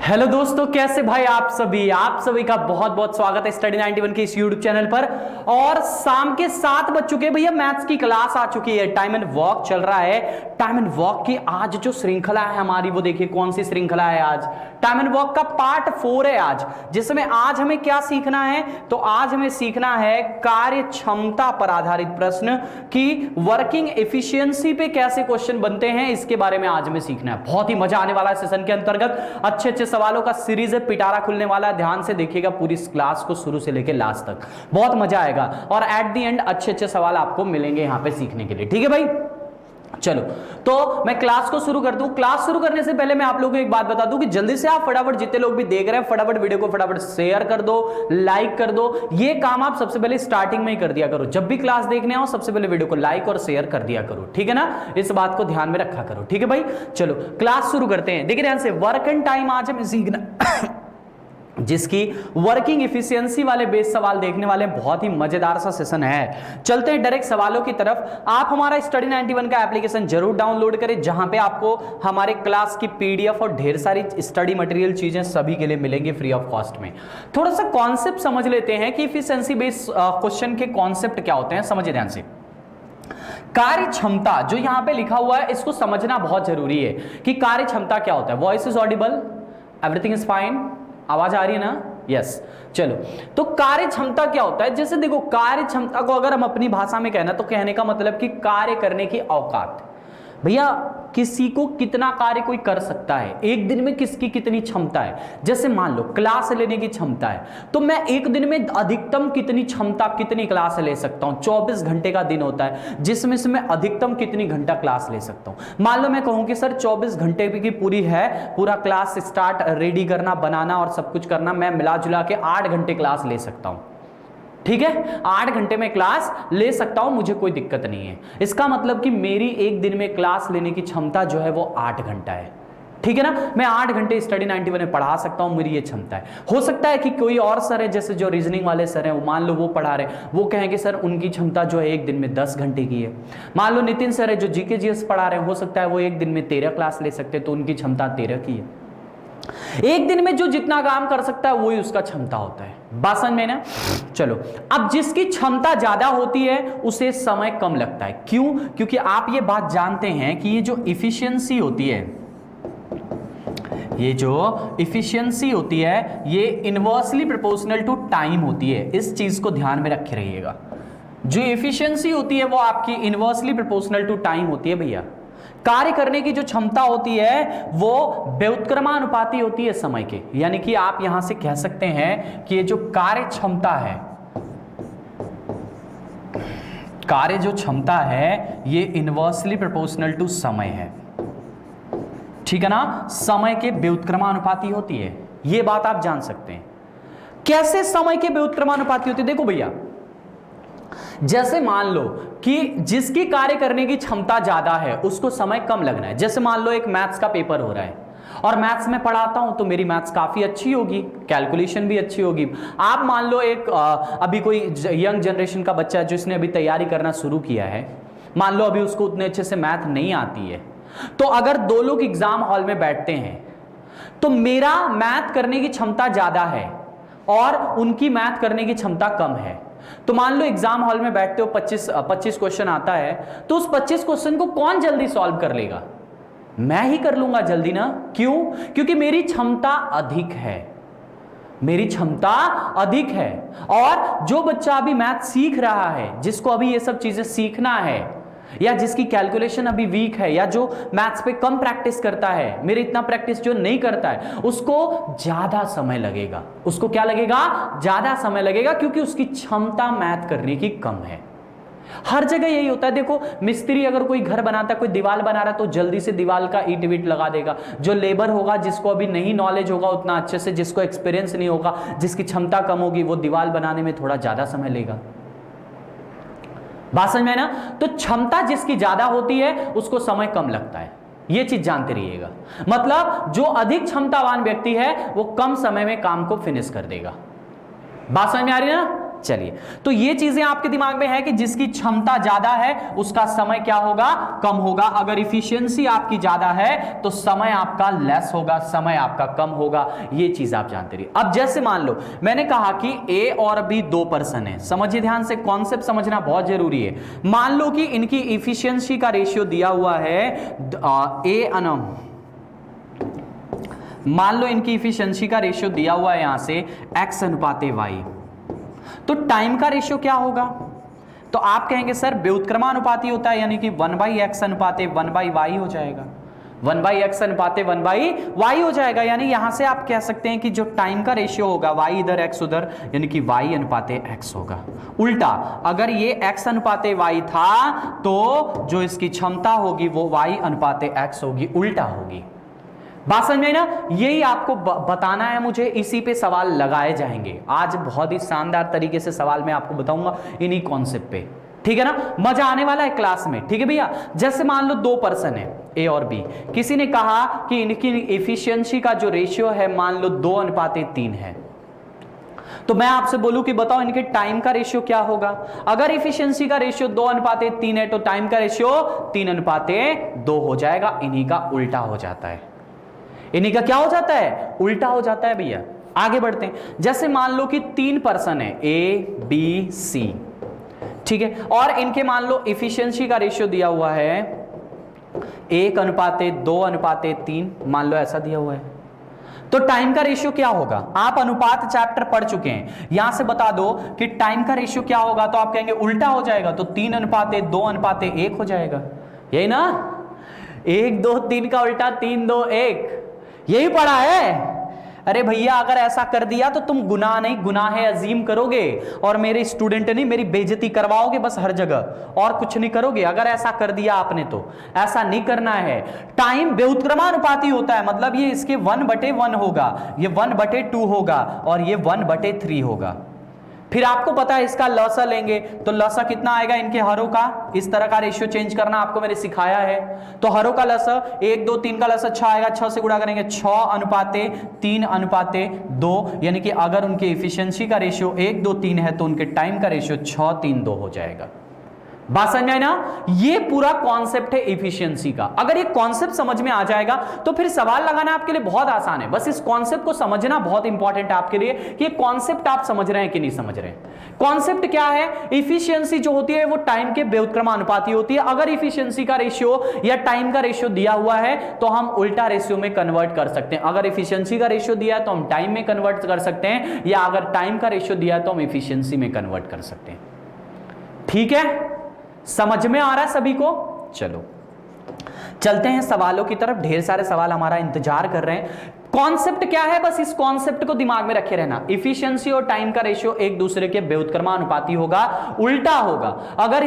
Hello दोस्तों, कैसे भाई आप सभी का बहुत बहुत स्वागत है स्टडी 91 के इस यूट्यूब चैनल पर। और शाम के 7 बज चुके हैं भैया, मैथ्स की क्लास आ चुकी है, टाइम एंड वॉक चल रहा है। टाइम एंड वॉक की आज जो श्रृंखला है हमारी, वो देखिए कौन सी श्रृंखला है आज। टाइम एंड वॉक का पार्ट 4 है आज, जिसमें आज हमें क्या सीखना है, तो आज हमें सीखना है कार्य क्षमता पर आधारित प्रश्न की वर्किंग एफिशिएंसी पे कैसे क्वेश्चन बनते हैं, इसके बारे में आज हमें सीखना है। बहुत ही मजा आने वाला है सेशन के अंतर्गत। अच्छे अच्छे सवालों का सीरीज है, पिटारा खुलने वाला है। ध्यान से देखिएगा पूरी क्लास को शुरू से लेकर लास्ट तक, बहुत मजा आएगा। और एट द एंड अच्छे अच्छे सवाल आपको मिलेंगे यहां पे सीखने के लिए, ठीक है भाई। चलो तो मैं क्लास को शुरू कर दूं। क्लास शुरू करने से पहले मैं आप लोगों को एक बात बता दूं कि जल्दी से आप फटाफट, जितने लोग भी देख रहे हैं, फटाफट वीडियो को फटाफट शेयर कर दो, लाइक कर दो। ये काम आप सबसे पहले स्टार्टिंग में ही कर दिया करो। जब भी क्लास देखने आओ सबसे पहले वीडियो को लाइक और शेयर कर दिया करो, ठीक है ना। इस बात को ध्यान में रखा करो, ठीक है भाई। चलो क्लास शुरू करते हैं। देखिए ध्यान से, वर्क एंड टाइम आज हम सीखना जिसकी वर्किंग एफिशिएंसी वाले बेस सवाल देखने वाले, बहुत ही मजेदार सा सेशन है। चलते हैं डायरेक्ट सवालों की तरफ। आप हमारा स्टडी 91 का एप्लीकेशन जरूर डाउनलोड करें, जहां पे आपको हमारे क्लास की पीडीएफ और ढेर सारी स्टडी मटेरियल चीजें सभी के लिए मिलेंगी फ्री ऑफ कॉस्ट में। थोड़ा सा कॉन्सेप्ट समझ लेते हैं कि एफिशिएंसी बेस क्वेश्चन के कॉन्सेप्ट क्या होते हैं, समझिए ध्यान से। कार्य क्षमता जो यहां पे लिखा हुआ है, इसको समझना बहुत जरूरी है कि कार्य क्षमता क्या होता है। Voice is Audible, everything is fine, आवाज आ रही है ना? यस। चलो तो कार्य क्षमता क्या होता है। जैसे देखो, कार्य क्षमता को अगर हम अपनी भाषा में कहना, तो कहने का मतलब कि कार्य करने की औकात। भैया किसी को कितना कार्य कोई कर सकता है, एक दिन में किसकी कितनी क्षमता है। जैसे मान लो क्लास लेने की क्षमता है, तो मैं एक दिन में अधिकतम कितनी क्षमता, कितनी क्लास ले सकता हूं। 24 घंटे का दिन होता है, जिसमें से मैं अधिकतम कितनी घंटा क्लास ले सकता हूं। मान लो मैं कहूं कि सर 24 घंटे की पूरी है, पूरा क्लास स्टार्ट रेडी करना, बनाना और सब कुछ करना, मैं मिला जुला के 8 घंटे क्लास ले सकता हूं। ठीक है, 8 घंटे में क्लास ले सकता हूं, मुझे कोई दिक्कत नहीं है। इसका मतलब कि मेरी एक दिन में क्लास लेने की क्षमता जो है वो 8 घंटा है, ठीक है ना। मैं 8 घंटे स्टडी 91 में पढ़ा सकता हूं, मेरी ये क्षमता है। हो सकता है कि कोई और सर है, जैसे जो रीजनिंग वाले सर हैं, वो मान लो वो पढ़ा रहे, वो कहें कि सर उनकी क्षमता जो है एक दिन में 10 घंटे की है। मान लो नितिन सर है जो जीके जीएस पढ़ा रहे हैं, हो सकता है वो एक दिन में 13 क्लास ले सकते हैं, तो उनकी क्षमता 13 की है। एक दिन में जो जितना काम कर सकता है वही उसका क्षमता होता है। बात समझ में ना? चलो, अब जिसकी क्षमता ज्यादा होती है उसे समय कम लगता है। क्यों? क्योंकि आप ये बात जानते हैं कि ये जो इफिशियंसी होती है, ये इनवर्सली प्रोपोर्शनल टू टाइम होती है। इस चीज को ध्यान में रखे रहिएगा। जो इफिशियंसी होती है वो आपकी इनवर्सली प्रोपोर्शनल टू टाइम होती है भैया। कार्य करने की जो क्षमता होती है वो व्युत्क्रमानुपाती होती है समय के। यानी कि आप यहां से कह सकते हैं कि ये जो कार्य क्षमता है, कार्य जो क्षमता है ये इनवर्सली प्रोपोर्शनल टू समय है, ठीक है ना। समय के व्युत्क्रमानुपाती होती है, ये बात आप जान सकते हैं। कैसे समय के व्युत्क्रमानुपाती होती है? देखो भैया, जैसे मान लो कि जिसकी कार्य करने की क्षमता ज्यादा है उसको समय कम लगना है। जैसे मान लो एक मैथ्स का पेपर हो रहा है और मैथ्स में पढ़ाता हूं, तो मेरी मैथ्स काफी अच्छी होगी, कैलकुलेशन भी अच्छी होगी। आप मान लो एक अभी कोई यंग जनरेशन का बच्चा है जिसने अभी तैयारी करना शुरू किया है, मान लो अभी उसको उतने अच्छे से मैथ नहीं आती है, तो अगर 2 लोग एग्जाम हॉल में बैठते हैं तो मेरा मैथ करने की क्षमता ज्यादा है और उनकी मैथ करने की क्षमता कम है। तो मान लो एग्जाम हॉल में बैठते हो, 25 क्वेश्चन आता है, तो उस 25 क्वेश्चन को कौन जल्दी सॉल्व कर लेगा? मैं ही कर लूंगा जल्दी ना। क्यों? क्योंकि मेरी क्षमता अधिक है, मेरी क्षमता अधिक है। और जो बच्चा अभी मैथ सीख रहा है, जिसको अभी ये सब चीजें सीखना है, या जिसकी कैलकुलेशन अभी वीक है, या जो मैथ्स पे कम प्रैक्टिस करता है, मेरे इतना प्रैक्टिस जो नहीं करता है, उसको ज्यादा समय लगेगा। उसको क्या लगेगा? ज्यादा समय लगेगा, क्योंकि उसकी क्षमता मैथ करने की कम है। हर जगह यही होता है। देखो, मिस्त्री अगर कोई घर बनाता है, कोई दीवार बना रहा है, तो जल्दी से दीवार का ईंट वीट लगा देगा। जो लेबर होगा, जिसको अभी नहीं नॉलेज होगा उतना अच्छे से, जिसको एक्सपीरियंस नहीं होगा, जिसकी क्षमता कम होगी, वो दीवार बनाने में थोड़ा ज्यादा समय लेगा। बात समझ में है ना? तो क्षमता जिसकी ज्यादा होती है उसको समय कम लगता है, ये चीज जानते रहिएगा। मतलब जो अधिक क्षमतावान व्यक्ति है वो कम समय में काम को फिनिश कर देगा। बात समझ में आ रही है ना? चलिए, तो ये चीजें आपके दिमाग में है कि जिसकी क्षमता ज्यादा है उसका समय क्या होगा, कम होगा। अगर इफिशियंसी आपकी ज्यादा है तो समय आपका लेस होगा, समय आपका कम होगा। ये चीज आप जानते रहिए। अब जैसे मान लो मैंने कहा कि ए और बी दो पर्सन है, समझिए ध्यान से, कॉन्सेप्ट समझना बहुत जरूरी है। मान लो कि इनकी इफिशियंसी का रेशियो दिया हुआ है मान लो इनकी इफिशियंसी का रेशियो दिया हुआ है यहां से x अनुपाते y, तो टाइम का रेशियो क्या होगा? तो आप कहेंगे सर व्युत्क्रमानुपाती होता है, यानी कि 1/x अनुपाते 1/y हो जाएगा, 1/x अनुपाते 1/y हो जाएगा। यानी यहां से आप कह सकते हैं कि जो टाइम का रेशियो होगा y इधर x उधर, यानी कि y अनुपाते x होगा। उल्टा अगर ये x अनुपाते y था तो जो इसकी क्षमता होगी वो y अनुपाते x होगी, उल्टा होगी। बात समझ में ना? यही आपको बताना है मुझे, इसी पे सवाल लगाए जाएंगे। आज बहुत ही शानदार तरीके से सवाल मैं आपको बताऊंगा इन्हीं कॉन्सेप्ट पे, ठीक है ना? मजा आने वाला है क्लास में, ठीक है भैया। जैसे मान लो दो पर्सन है ए और बी, किसी ने कहा कि इनकी इफिशियंसी का जो रेशियो है मान लो 2:3 है, तो मैं आपसे बोलूं कि बताओ इनके टाइम का रेशियो क्या होगा? अगर इफिशियंसी का रेशियो 2:3 है तो टाइम का रेशियो 3:2 हो जाएगा। इन्हीं का उल्टा हो जाता है, इन्हीं का क्या हो जाता है? उल्टा हो जाता है भैया। आगे बढ़ते हैं। जैसे मान लो कि 3 पर्सन है ए बी सी, ठीक है, और इनके मान लो इफिशियंसी का रेशियो दिया हुआ है 1:2:3, मान लो ऐसा दिया हुआ है, तो टाइम का रेशियो क्या होगा? आप अनुपात चैप्टर पढ़ चुके हैं, यहां से बता दो कि टाइम का रेशियो क्या होगा, तो आप कहेंगे उल्टा हो जाएगा, तो 3:2:1 हो जाएगा। यही ना, 1 2 3 का उल्टा 3 2 1, यही पढ़ा है। अरे भैया अगर ऐसा कर दिया तो तुम गुनाह नहीं गुनाह अजीम करोगे और मेरे स्टूडेंट नहीं मेरी बेइज्जती करवाओगे बस हर जगह, और कुछ नहीं करोगे अगर ऐसा कर दिया आपने। तो ऐसा नहीं करना है। टाइम व्युत्क्रमानुपाती होता है, मतलब ये इसके 1/1 होगा, ये 1/2 होगा और ये 1/3 होगा। फिर आपको पता है इसका लसा लेंगे तो लसा कितना आएगा? इनके हरों का इस तरह का रेशियो चेंज करना आपको मैंने सिखाया है। तो हरों का लसा 1 2 3 का लसा 6 आएगा, 6 से गुणा करेंगे 6:3:2, यानी कि अगर उनके इफिशियंसी का रेशियो 1 2 3 है तो उनके टाइम का रेशियो 6 3 2 हो जाएगा। बात समझ में आई ना? ये पूरा कॉन्सेप्ट है इफिशियंसी का। अगर ये कॉन्सेप्ट समझ में आ जाएगा तो फिर सवाल लगाना आपके लिए बहुत आसान है। बस इस कॉन्सेप्ट को समझना बहुत इंपॉर्टेंट है आपके लिए कि ये कॉन्सेप्ट आप समझ रहे हैं कि नहीं समझ रहे हैं। कॉन्सेप्ट क्या है? इफिशियंसी जो होती है वो टाइम के व्युत्क्रमानुपाती होती है। अगर इफिशियंसी का रेशियो या टाइम का रेशियो दिया हुआ है तो हम उल्टा रेशियो में कन्वर्ट कर सकते हैं। अगर इफिशियंसी का रेशियो दिया है तो हम टाइम में कन्वर्ट कर सकते हैं, या अगर टाइम का रेशियो दिया है तो हम इफिशियंसी में कन्वर्ट कर सकते हैं। ठीक है, समझ में आ रहा है सभी को? चलो चलते हैं सवालों की तरफ। ढेर सारे सवाल हमारा इंतजार कर रहे हैं। कॉन्सेप्ट क्या है? बस इस कॉन्सेप्ट को दिमाग में रखे रहना। इफिशियंसी और टाइम का रेशियो एक दूसरे के व्युत्क्रमानुपाती होगा, उल्टा होगा। अगर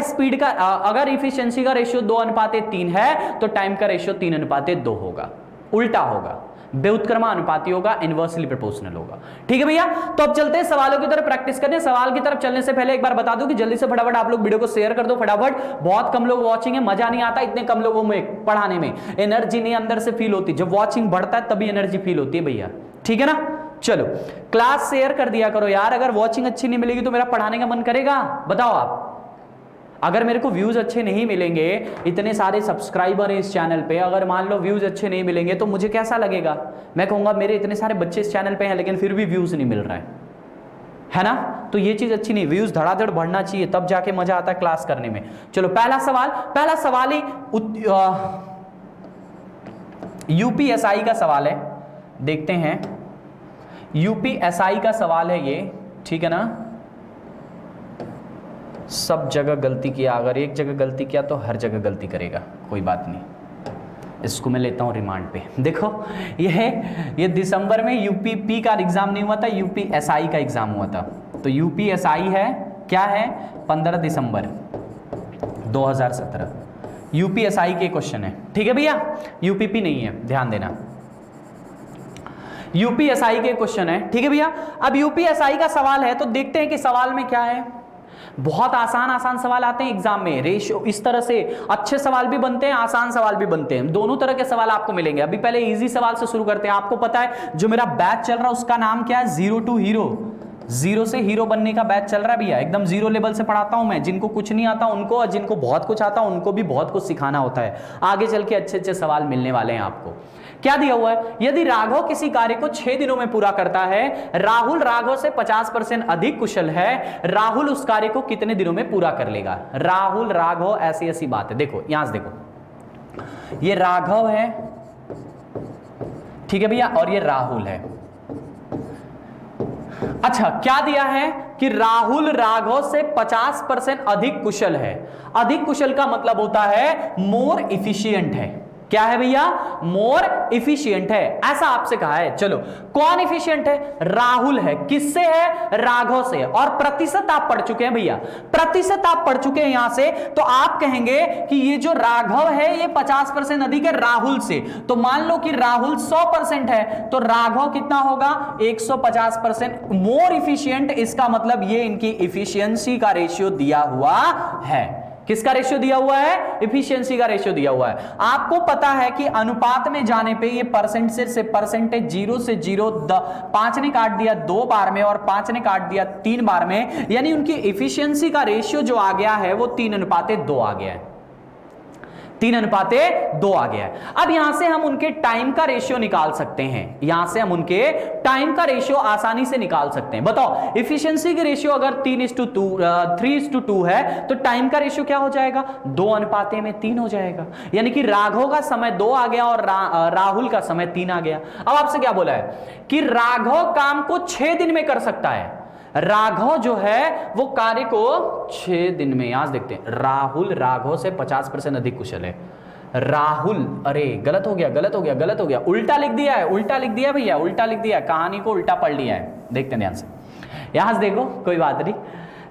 इफिशियंसी का रेशियो 2:3 है तो टाइम का रेशियो 3:2 होगा, उल्टा होगा, व्युत्क्रमानुपाती होगा, इनवर्सली प्रोपोर्शनल होगा। ठीक है भैया, तो अब चलते हैं सवालों की तरफ प्रैक्टिस करने। सवाल की तरफ चलने से पहले एक बार बता दूं कि जल्दी से फटाफट आप लोग वीडियो को शेयर कर दो फटाफट। बहुत कम लोग वॉचिंग है, मजा नहीं आता इतने कम लोगों में पढ़ाने में, एनर्जी नहीं अंदर से फील होती। जब वॉचिंग बढ़ता है तभी एनर्जी फील होती है भैया, ठीक है ना? चलो क्लास शेयर कर दिया करो यार। अगर वॉचिंग अच्छी नहीं मिलेगी तो मेरा पढ़ाने का मन करेगा? बताओ आप। अगर मेरे को व्यूज अच्छे नहीं मिलेंगे, इतने सारे सब्सक्राइबर हैं इस चैनल पे, अगर मान लो व्यूज अच्छे नहीं मिलेंगे तो मुझे कैसा लगेगा? मैं कहूंगा मेरे इतने सारे बच्चे इस चैनल पे हैं लेकिन फिर भी व्यूज नहीं मिल रहा है ना? तो ये चीज अच्छी नहीं। व्यूज धड़ाधड़ बढ़ना चाहिए, तब जाके मजा आता है क्लास करने में। चलो पहला सवाल ही यूपीएसआई का सवाल है, देखते हैं। यूपीएसआई का सवाल है ये, ठीक है ना? सब जगह गलती किया, अगर एक जगह गलती किया तो हर जगह गलती करेगा, कोई बात नहीं, इसको मैं लेता हूँ रिमांड पे। देखो ये दिसंबर में यूपीपी का एग्जाम नहीं हुआ था, यूपीएसआई का एग्जाम हुआ था। तो यूपीएसआई है क्या है? 15 दिसंबर 2017 यूपीएसआई के क्वेश्चन है, ठीक है भैया? यूपीपी नहीं है, ध्यान देना, यूपीएसआई के क्वेश्चन है, ठीक है भैया? अब यूपीएसआई का सवाल है तो देखते हैं कि सवाल में क्या है। बहुत आसान सवाल आते हैं एग्जाम में, रेशियो इस तरह से अच्छे सवाल भी बनते हैं, आसान सवाल भी बनते हैं, दोनों तरह के सवाल आपको मिलेंगे। अभी पहले इजी सवाल से शुरू करते हैं। आपको पता है जो मेरा बैच चल रहा है उसका नाम क्या है? जीरो जीरो से हीरो बनने का बैच चल रहा है भैया, एकदम जीरो लेवल से पढ़ाता हूं मैं। जिनको कुछ नहीं आता उनको, और जिनको बहुत कुछ आता उनको भी बहुत कुछ सिखाना होता है। आगे चल के अच्छे अच्छे सवाल मिलने वाले हैं आपको। क्या दिया हुआ है, यदि राघव किसी कार्य को 6 दिनों में पूरा करता है, राहुल राघव से 50% अधिक कुशल है, राहुल उस कार्य को कितने दिनों में पूरा कर लेगा। राहुल राघव ऐसी ऐसी बात है। देखो यहां से देखो, ये राघव है, ठीक है भैया, और ये राहुल है। अच्छा, क्या दिया है कि राहुल राघव से 50% अधिक कुशल है। अधिक कुशल का मतलब होता है मोर इफिशिएंट है। क्या है भैया, मोर इफिशिएंट है, ऐसा आपसे कहा है। चलो, कौन इफिशिएंट है, राहुल है। किससे है, राघव से। और प्रतिशत आप पढ़ चुके हैं भैया, प्रतिशत आप पढ़ चुके हैं यहां से, तो आप कहेंगे कि ये जो राघव है ये 50% अधिक है राहुल से। तो मान लो कि राहुल 100% है, तो राघव कितना होगा, 150% मोर इफिशिएंट। इसका मतलब ये इनकी इफिशियंसी का रेशियो दिया हुआ है। किसका रेशियो दिया हुआ है, इफिशियंसी का रेशियो दिया हुआ है। आपको पता है कि अनुपात में जाने पे ये परसेंटेज से परसेंटेज, 0 से 0, 5 ने काट दिया 2 बार में और 5 ने काट दिया 3 बार में, यानी उनकी इफिशियंसी का रेशियो जो आ गया है वो 3:2 आ गया है। 3:2 आ गया है। अब यहां से हम उनके टाइम का रेशियो निकाल सकते हैं। यहां से हम उनके टाइम का रेशियो आसानी से निकाल सकते हैं। बताओ, इफिशियंसी की रेशियो अगर 3:2 है तो टाइम का रेशियो क्या हो जाएगा, 2:3 हो जाएगा। यानी कि राघव का समय 2 आ गया और राहुल का समय 3 आ गया। अब आपसे क्या बोला है कि राघव काम को 6 दिन में कर सकता है। राघव जो है वो कार्य को 6 दिन में, यहां देखते हैं, राहुल राघव से 50% अधिक कुशल है। राहुल, अरे गलत हो गया, गलत हो गया, गलत हो गया, उल्टा लिख दिया है, उल्टा लिख दिया भैया, उल्टा लिख दिया, कहानी को उल्टा पढ़ लिया है। देखते हैं ध्यान से, यहां से देखो, कोई बात नहीं।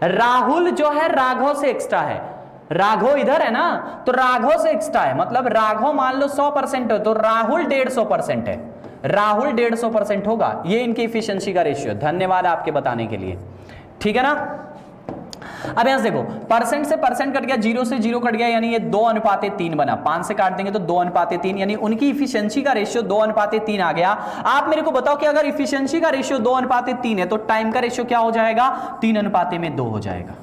राहुल जो है राघव से एक्स्ट्रा है। राघव इधर है ना, तो राघव से एक्स्ट्रा है, मतलब राघव मान लो 100% है तो राहुल 150% है। राहुल 150% होगा। ये इनकी इफिशियंसी का रेशियो। धन्यवाद आपके बताने के लिए, ठीक है ना। अब यहां से देखो, परसेंट से परसेंट कट गया, 0 से 0 कट गया, यानी ये 2:3 बना। 5 से काट देंगे तो 2:3, यानी उनकी इफिशियंसी का रेशियो 2:3 आ गया। आप मेरे को बताओ कि अगर इफिशियंसी का रेशियो 2:3 है तो टाइम का रेशियो क्या हो जाएगा, 3:2 हो जाएगा।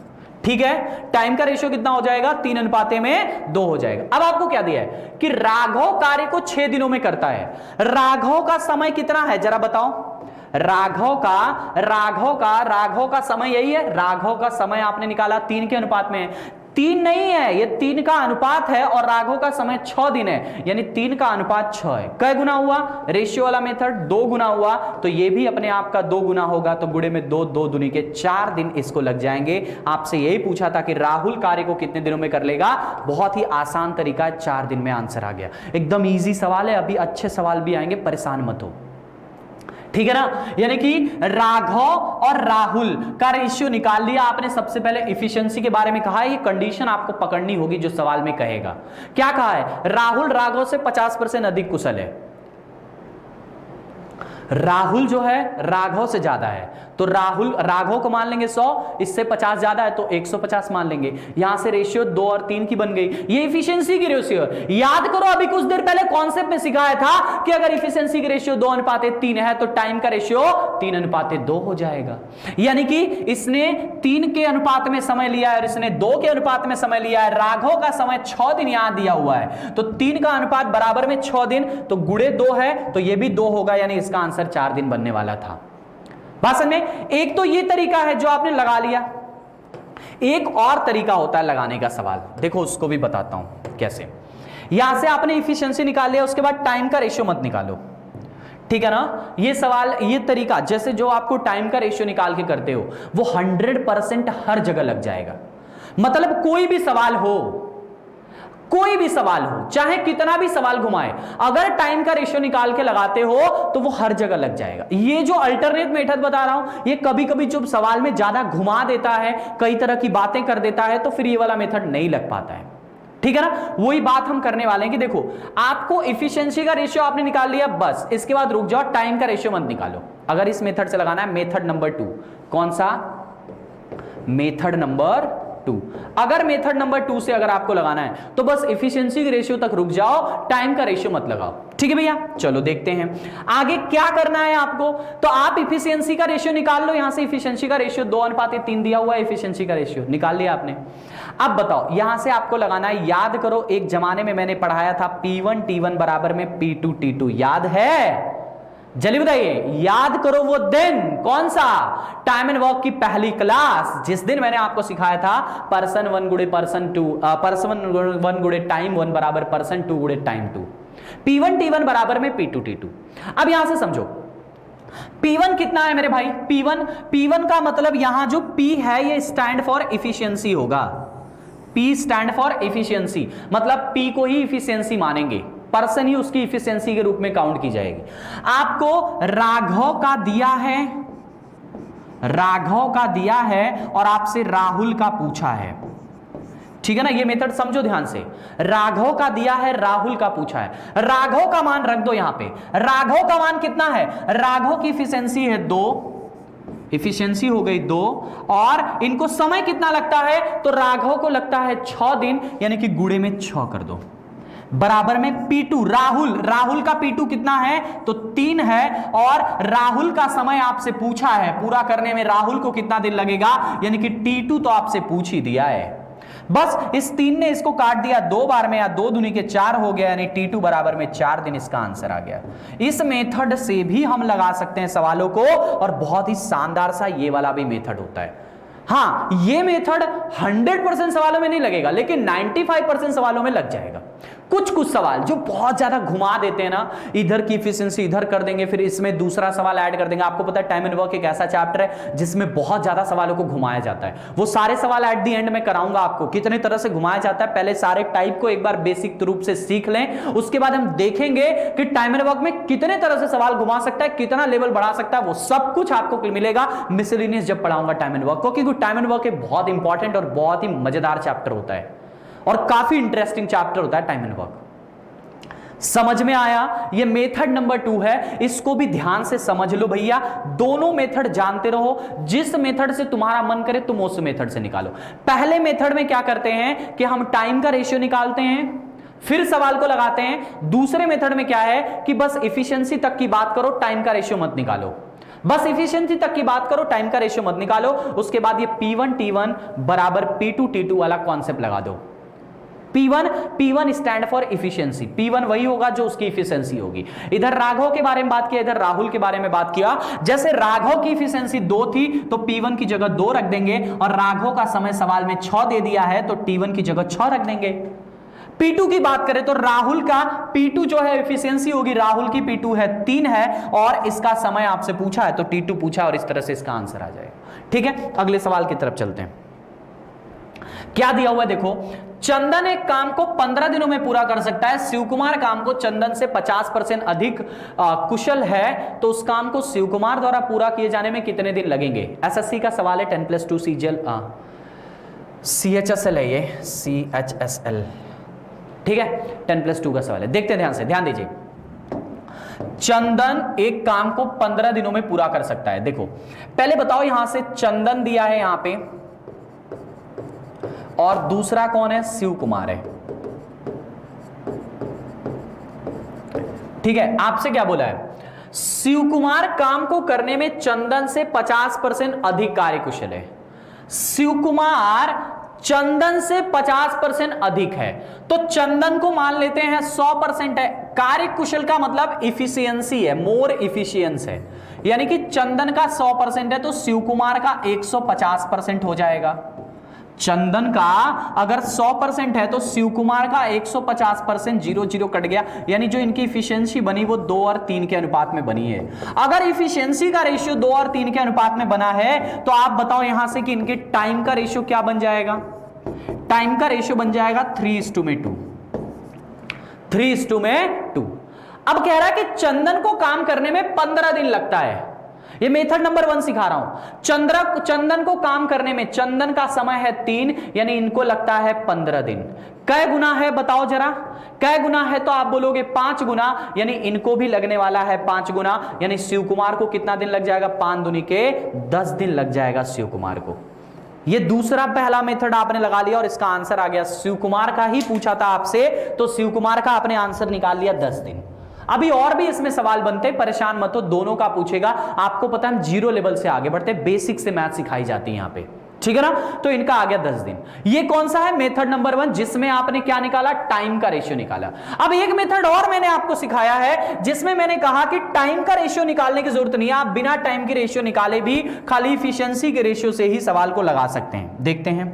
ठीक है, टाइम का रेशियो कितना हो जाएगा, 3:2 हो जाएगा। अब आपको क्या दिया है कि राघव कार्य को 6 दिनों में करता है। राघव का समय कितना है जरा बताओ। राघव का समय यही है। राघव का समय आपने निकाला 3 के अनुपात में। 3 नहीं है, ये 3 का अनुपात है और राघव का समय 6 दिन है, यानी 3 का अनुपात 6 है। कै गुना हुआ, रेशियो वाला मेथड 2 गुना हुआ, तो ये भी अपने आप का 2 गुना होगा। तो गुणे में 2, 2 दूनी के 4 दिन इसको लग जाएंगे। आपसे यही पूछा था कि राहुल कार्य को कितने दिनों में कर लेगा। बहुत ही आसान तरीका है, 4 दिन में आंसर आ गया। एकदम ईजी सवाल है, अभी अच्छे सवाल भी आएंगे, परेशान मत हो, ठीक है ना। यानी कि राघव और राहुल का रेशियो निकाल लिया आपने। सबसे पहले इफिशियंसी के बारे में कहा है, ये कंडीशन आपको पकड़नी होगी जो सवाल में कहेगा। क्या कहा है, राहुल राघव से 50% अधिक कुशल है। राहुल जो है राघव से ज्यादा है, तो राघव को मान लेंगे 100, इससे 50 ज्यादा है तो 150 मान लेंगे। यहां से रेशियो 2 और 3 की बन गई। ये इफिशियंसी की रेशियो है। याद करो, अभी कुछ देर पहले कॉन्सेप्ट में सिखाया था कि अगर इफिशियंसी की रेशियो 2:3 है तो टाइम का रेशियो 3:2 हो जाएगा। यानी कि इसने 3 के अनुपात में समय लिया है और इसने 2 के अनुपात में समय लिया है। राघव का समय 6 दिन यहां दिया हुआ है, तो 3 का अनुपात बराबर में 6 दिन, तो गुणे 2 है तो ये भी 2 होगा, यानी इसका आंसर 4 दिन बनने वाला था। भाषण में एक तो ये तरीका है जो आपने लगा लिया, एक और तरीका होता है लगाने का सवाल। देखो उसको भी बताता हूं कैसे। यहां से आपने इफिशियंसी निकाल लिया, उसके बाद टाइम का रेशियो मत निकालो, ठीक है ना। ये सवाल, ये तरीका जैसे जो आपको टाइम का रेशियो निकाल के करते हो वो 100% हर जगह लग जाएगा। मतलब कोई भी सवाल हो, कोई भी सवाल हो, चाहे कितना भी सवाल घुमाए, अगर टाइम का रेशियो निकाल के लगाते हो तो वो हर जगह लग जाएगा। ये जो अल्टरनेट मेथड बता रहा हूं, ये कभी कभी जो सवाल में ज्यादा घुमा देता है, कई तरह की बातें कर देता है, तो फिर ये वाला मेथड नहीं लग पाता है, ठीक है ना। वही बात हम करने वाले हैं कि देखो, आपको इफिशियंसी का रेशियो आपने निकाल लिया, बस इसके बाद रुक जाओ, टाइम का रेशियो मत निकालो। अगर इस मेथड से लगाना है, मेथड नंबर 2, कौन सा, मेथड नंबर 2। अगर मेथड नंबर 2 से अगर आपको लगाना है तो बस एफिशिएंसी के रेशियो तक रुक जाओ, टाइम का रेशियो मत लगाओ। ठीक है भैया, चलो देखते हैं आगे क्या करना है आपको। तो आप एफिशिएंसी का रेशियो निकाल लो, यहां से एफिशिएंसी का रेशियो 2:3 दिया हुआ है, एफिशिएंसी का रेशियो निकाल लिया आपने। अब बताओ यहां से आपको लगाना है, याद करो एक जमाने में मैंने पढ़ाया था P1 T1 बराबर में P2 T2, याद है? जल्दी बताइए, याद करो वो दिन, कौन सा? टाइम एंड वर्क की पहली क्लास, जिस दिन मैंने आपको सिखाया था पर्सन 1 गुणे पर्सन 2, पर्सन 1 गुणे टाइम 1 बराबर पर्सन 2 गुणे टाइम 2, P1 T1 बराबर में P2 T2। अब यहां से समझो P1 कितना है मेरे भाई? P1 का मतलब यहां जो P है ये स्टैंड फॉर इफिशियंसी होगा, P स्टैंड फॉर इफिशियंसी, मतलब P को ही इफिशियंसी मानेंगे, पर्सन ही उसकी इफिशियंसी के रूप में काउंट की जाएगी। आपको राघव का दिया है, राघव का दिया है और आपसे राहुल का पूछा है, ठीक है ना? ये मेथड समझो ध्यान से, राघव का दिया है, राहुल का पूछा है। राघव का मान रख दो यहां पे, राघव का मान कितना है? राघव की इफिशियंसी है 2, इफिशियंसी हो गई 2, और इनको समय कितना लगता है? तो राघव को लगता है 6 दिन, यानी कि गुणे में 6 कर दो, बराबर में P2 राहुल का P2 कितना है? तो 3 है, और राहुल का समय आपसे पूछा है, पूरा करने में राहुल को कितना दिन लगेगा, यानी कि T2 तो आपसे पूछ ही दिया है। बस इस 3 ने इसको काट दिया 2 बार में, या 2 दूनी के 4 हो गया, यानी T2 बराबर में 4 दिन, इसका आंसर आ गया। इस मेथड से भी हम लगा सकते हैं सवालों को, और बहुत ही शानदार सा ये वाला भी मेथड होता है। हाँ, ये मेथड 100% सवालों में नहीं लगेगा, लेकिन 95% सवालों में लग जाएगा। कुछ सवाल जो बहुत ज्यादा घुमा देते हैं ना, इधर की एफिशिएंसी इधर कर देंगे, फिर इसमें दूसरा सवाल ऐड कर देंगे। आपको पता है टाइम एंड वर्क एक ऐसा चैप्टर है जिसमें बहुत ज्यादा सवालों को घुमाया जाता है। वो सारे सवाल एट द एंड में कराऊंगा आपको, कितने तरह से घुमाया जाता है। पहले सारे टाइप को एक बार बेसिक रूप से सीख लें, उसके बाद हम देखेंगे कि टाइम एंड वर्क में कितने तरह से सवाल घुमा सकता है, कितना लेवल बढ़ा सकता है। वो सब कुछ आपको मिलेगा मिसलेनियस जब पढ़ाऊंगा टाइम एंड वर्क को, क्योंकि टाइम एंड वर्क एक बहुत इंपॉर्टेंट और बहुत ही मजेदार चैप्टर होता है, और काफी इंटरेस्टिंग चैप्टर होता है टाइम एंड वर्क। समझ में आया? ये मेथड नंबर 2 है, इसको भी ध्यान से समझ लो भैया। दोनों मेथड जानते रहो, जिस मेथड से तुम्हारा मन करे तुम उस मेथड से निकालो। पहले मेथड में क्या करते हैं कि हम टाइम का रेशियो निकालते हैं, फिर सवाल को लगाते हैं। दूसरे मेथड में क्या है कि बस एफिशिएंसी तक की बात करो, टाइम का रेशियो मत निकालो। बस एफिशिएंसी तक की बात करो, टाइम का रेशियो मत निकालो। उसके बाद ये P1 T1 बराबर P2 T2 वाला कॉन्सेप्ट लगा दो। P1 stand for efficiency, P1 वही होगा जो उसकी इफिशियंसी होगी। इधर राघव के बारे में बात किया, इधर राहुल के बारे में बात किया। जैसे राघव की इफिशियंसी 2 थी तो P1 की जगह 2 रख देंगे, और राघव का समय सवाल में 6 दे दिया है तो T1 की जगह 6 रख देंगे। P2 की बात करें तो राहुल का P2 जो है इफिशियंसी होगी, राहुल की P2 है 3 है, और इसका समय आपसे पूछा है तो T2 पूछा, और इस तरह से इसका आंसर आ जाएगा। ठीक है, अगले सवाल की तरफ चलते हैं। क्या दिया हुआ है देखो, चंदन एक काम को 15 दिनों में पूरा कर सकता है, शिवकुमार काम को चंदन से 50% अधिक कुशल है, तो उस काम को शिवकुमार द्वारा पूरा किए जाने में कितने दिन लगेंगे? एसएससी का सवाल है, 10+2 CHSL है ये, CHSL, ठीक है, 10+2 का सवाल है। देखते हैं ध्यान से, ध्यान दीजिए। चंदन एक काम को 15 दिनों में पूरा कर सकता है। देखो पहले बताओ, यहां से चंदन दिया है यहां पे, और दूसरा कौन है? शिव कुमार है। ठीक है, आपसे क्या बोला है? शिव कुमार काम को करने में चंदन से 50% अधिक कार्यकुशल है। शिव कुमार चंदन से 50% अधिक है, तो चंदन को मान लेते हैं 100% है। कार्यकुशल का मतलब इफिशियंसी है, मोर इफिशियंस है, यानी कि चंदन का 100% है तो शिव कुमार का 150% हो जाएगा। चंदन का अगर 100% है तो शिव कुमार का 150%, 0 कट गया, यानी जो इनकी इफिशियंसी बनी वो 2 और 3 के अनुपात में बनी है। अगर इफिशियंसी का रेशियो 2 और 3 के अनुपात में बना है तो आप बताओ यहां से कि इनके टाइम का रेशियो क्या बन जाएगा? टाइम का रेशियो बन जाएगा 3:2, 3:2। अब कह रहा है कि चंदन को काम करने में 15 दिन लगता है। ये मेथड नंबर 1 सिखा रहा हूं। चंदन को काम करने में, चंदन का समय है 3, यानी इनको लगता है 15 दिन। कै गुना है बताओ जरा, कै गुना है? तो आप बोलोगे 5 गुना, यानी इनको भी लगने वाला है 5 गुना, यानी शिव कुमार को कितना दिन लग जाएगा? 5 दूनी के 10 दिन लग जाएगा शिव कुमार को। ये दूसरा पहला मेथड आपने लगा लिया और इसका आंसर आ गया शिव कुमार का ही पूछा था आपसे, तो शिव कुमार का आपने आंसर निकाल लिया 10 दिन। अभी और भी इसमें सवाल बनते, परेशान मत हो, दोनों का पूछेगा। आपको पता है हम 0 लेवल से आगे बढ़ते, बेसिक से मैथ सिखाई जाती है यहां पे, ठीक है ना। तो इनका आ गया 10 दिन। ये कौन सा है? मेथड नंबर 1, जिसमें आपने क्या निकाला? टाइम का रेशियो निकाला। अब एक मेथड और मैंने आपको सिखाया है जिसमें मैंने कहा कि टाइम का रेशियो निकालने की जरूरत नहीं है, आप बिना टाइम के रेशियो निकाले भी खाली इफिशियंसी के रेशियो से ही सवाल को लगा सकते हैं। देखते हैं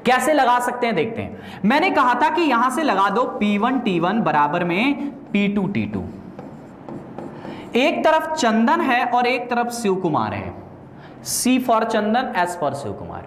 कैसे लगा सकते हैं, देखते हैं। मैंने कहा था कि यहां से लगा दो P1 T1 बराबर में P2 T2। एक तरफ चंदन है और एक तरफ शिव कुमार है। C for Chandan, S for Shiv Kumar.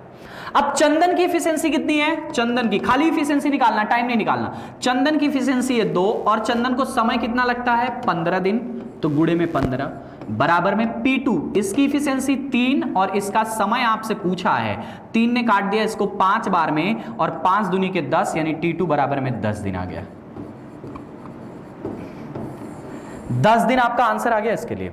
अब चंदन की इफिशियंसी कितनी है? चंदन की खाली इफिशियंसी निकालना, टाइम नहीं निकालना। चंदन की इफिशियंसी है 2 और चंदन को समय कितना लगता है? 15 दिन, तो गुणे में 15 बराबर में P2, इसकी इफिशियंसी 3 और इसका समय आपसे पूछा है। 3 ने काट दिया इसको 5 बार में और 5 दूनी के 10, यानी T2 बराबर में 10 दिन आ गया। 10 दिन आपका आंसर आ गया इसके लिए।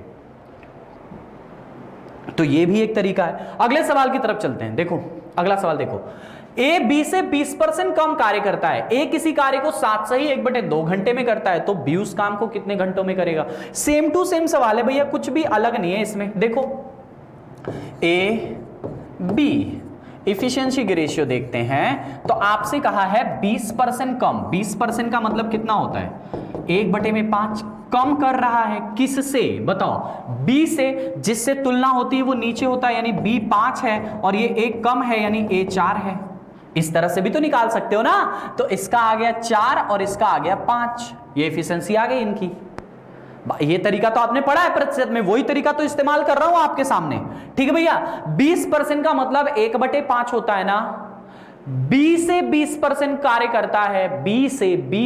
तो ये भी एक तरीका है। अगले सवाल की तरफ चलते हैं। देखो अगला सवाल देखो, ए बी से 20% कम कार्य करता है। ए किसी कार्य को 7 से ही 1/2 घंटे में करता है, तो बी उस काम को कितने घंटों में करेगा? सेम टू सेम सवाल है भैया, कुछ भी अलग नहीं है इसमें। देखो ए बी इफिशियंसी के रेशियो देखते हैं, तो आपसे कहा है 20% कम। 20% का मतलब कितना होता है? 1/5 कम कर रहा है। किससे बताओ? बी से, जिससे तुलना होती है वो नीचे होता है, यानी बी 5 है और ये 1 कम है, यानी ए 4 है। इस तरह से भी तो निकाल सकते हो ना। तो इसका आ गया 4 और इसका आ गया 5, ये एफिशिएंसी आ गई इनकी। ये तरीका तो आपने पढ़ा है प्रतिशत में, वही तरीका तो इस्तेमाल कर रहा हूं आपके सामने, ठीक है भैया। 20% का मतलब 1/5 होता है ना। बी से 20% कार्य करता है, बी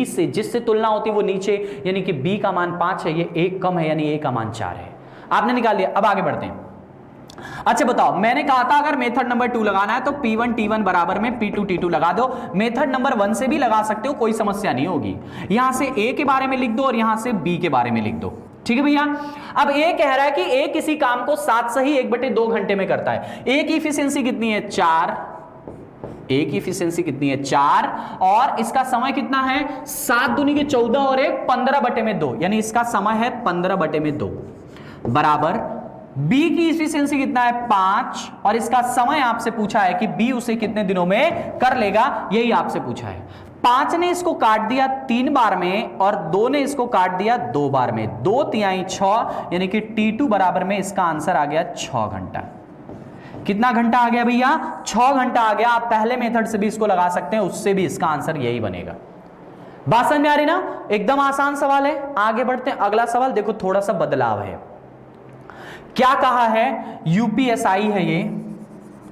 से जिससे तुलना होती है वो नीचे, यानी कि बी का मान 5 है, ये 1 कम है, यानी ए का मान 4 है। आपने निकाल लिया। अब आगे बढ़ते हैं। अच्छा बताओ, मैंने कहा था अगर मेथड नंबर 2 लगाना है तो P1 T1 बराबर में P2 T2 लगा दो। मेथड नंबर 1 से भी लगा सकते हो, कोई समस्या नहीं होगी। यहां से ए के बारे में लिख दो और यहां से बी के बारे में लिख दो, ठीक है भैया। अब ए कह रहा है कि ए किसी काम को 7 से ही 1/2 घंटे में करता है। ए की इफिशियंसी कितनी है? 4। ए की इफिशियंसी कितनी है? 4 और इसका समय कितना है? 7 दूनी के 14 और 1 15/2, यानी इसका समय है 15/2 बराबर बी की इफिशियंसी कितना है? 5 और इसका समय आपसे पूछा है कि बी उसे कितने दिनों में कर लेगा, यही आपसे पूछा है। 5 ने इसको काट दिया 3 बार में और 2 ने इसको काट दिया 2 बार में, 2 तिहाई 6, यानी कि T2 बराबर में इसका आंसर आ गया 6 घंटा। कितना घंटा आ गया भैया? 6 घंटा आ गया। आप पहले मेथड से भी इसको लगा सकते हैं, उससे भी इसका आंसर यही बनेगा। बात समझ में आ रही ना? एकदम आसान सवाल है। आगे बढ़ते हैं। अगला सवाल देखो, थोड़ा सा बदलाव है। क्या कहा है? यूपीएसआई है ये,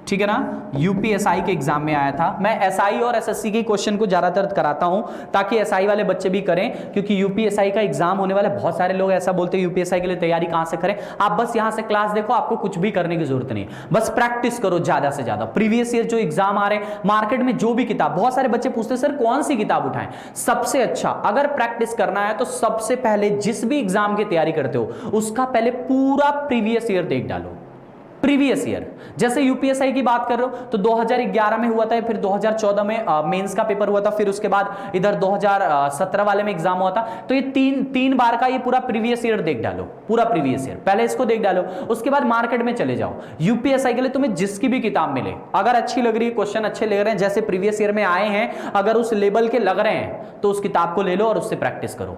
ठीक है ना। यूपीएसआई के एग्जाम में आया था। मैं एसआई और एसएससी के क्वेश्चन को ज्यादातर कराता हूं ताकि एसआई वाले बच्चे भी करें, क्योंकि यूपीएसआई का एग्जाम होने वाला। बहुत सारे लोग ऐसा बोलते हैं यूपीएसआई के लिए तैयारी कहां से करें। आप बस यहां से क्लास देखो, आपको कुछ भी करने की जरूरत नहीं, बस प्रैक्टिस करो ज्यादा से ज्यादा। प्रीवियस ईयर जो एग्जाम आ रहे हैं, मार्केट में जो भी किताब, बहुत सारे बच्चे पूछते हैं सर कौन सी किताब उठाएं। सबसे अच्छा अगर प्रैक्टिस करना है तो सबसे पहले जिस भी एग्जाम की तैयारी करते हो उसका पहले पूरा प्रीवियस ईयर देख डालो। प्रीवियस ईयर, जैसे यूपीएसआई की बात कर रहे हो तो 2011 में हुआ था, फिर 2014 में मेंस का पेपर हुआ था, फिर उसके बाद इधर 2017 वाले में एग्जाम हुआ था। तो ये तीन बार का ये पूरा प्रीवियस ईयर देख डालो, पूरा प्रीवियस ईयर पहले इसको देख डालो। उसके बाद मार्केट में चले जाओ। यूपीएसआई के लिए तुम्हें जिसकी भी किताब मिले, अगर अच्छी लग रही है, क्वेश्चन अच्छे लग रहे हैं, जैसे प्रीवियस ईयर में आए हैं, अगर उस लेवल के लग रहे हैं तो उस किताब को ले लो और उससे प्रैक्टिस करो।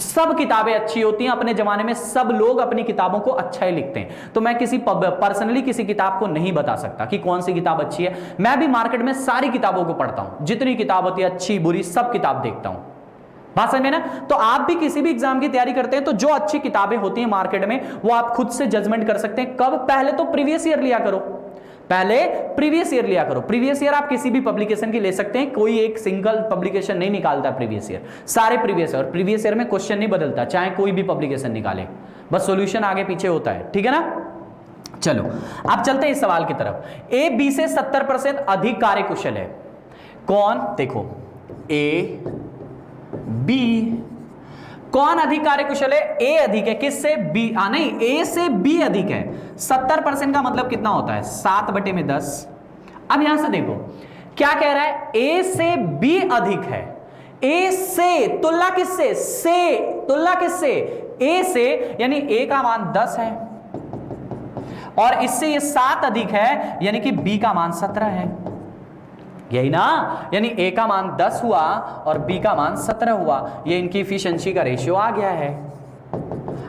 सब किताबें अच्छी होती हैं, अपने जमाने में सब लोग अपनी किताबों को अच्छा ही लिखते हैं। तो मैं किसी पर्सनली किसी किताब को नहीं बता सकता कि कौन सी किताब अच्छी है। मैं भी मार्केट में सारी किताबों को पढ़ता हूं, जितनी किताब होती है अच्छी बुरी सब किताब देखता हूं। बात समझ में ना? तो आप भी किसी भी एग्जाम की तैयारी करते हैं तो जो अच्छी किताबें होती हैं मार्केट में वो आप खुद से जजमेंट कर सकते हैं। कब? पहले तो प्रीवियस ईयर लिया करो, पहले प्रीवियस ईयर लिया करो। प्रीवियस ईयर आप किसी भी पब्लिकेशन की ले सकते हैं, कोई एक सिंगल पब्लिकेशन नहीं निकालता प्रीवियस ईयर, सारे प्रीवियस ईयर। प्रीवियस ईयर में क्वेश्चन नहीं बदलता, चाहे कोई भी पब्लिकेशन निकाले, बस सॉल्यूशन आगे पीछे होता है, ठीक है ना। चलो अब चलते हैं इस सवाल की तरफ। ए बी से 70% अधिक कार्यकुशल है। कौन? देखो ए बी, कौन अधिक कार्यकुशल है? ए अधिक है। किससे? बी। नहीं, ए से बी अधिक है। 70% का मतलब कितना होता है? 7/10 अब यहां से देखो क्या कह रहा है, ए से बी अधिक है। ए से तुलना किससे, से तुलना किससे, ए से, यानी ए का मान 10 है और इससे ये 7 अधिक है, यानी कि बी का मान 17 है, यही ना, यानी ए का मान 10 हुआ और बी का मान 17 हुआ। ये इनकी इफिशिएंसी का रेशियो आ गया है।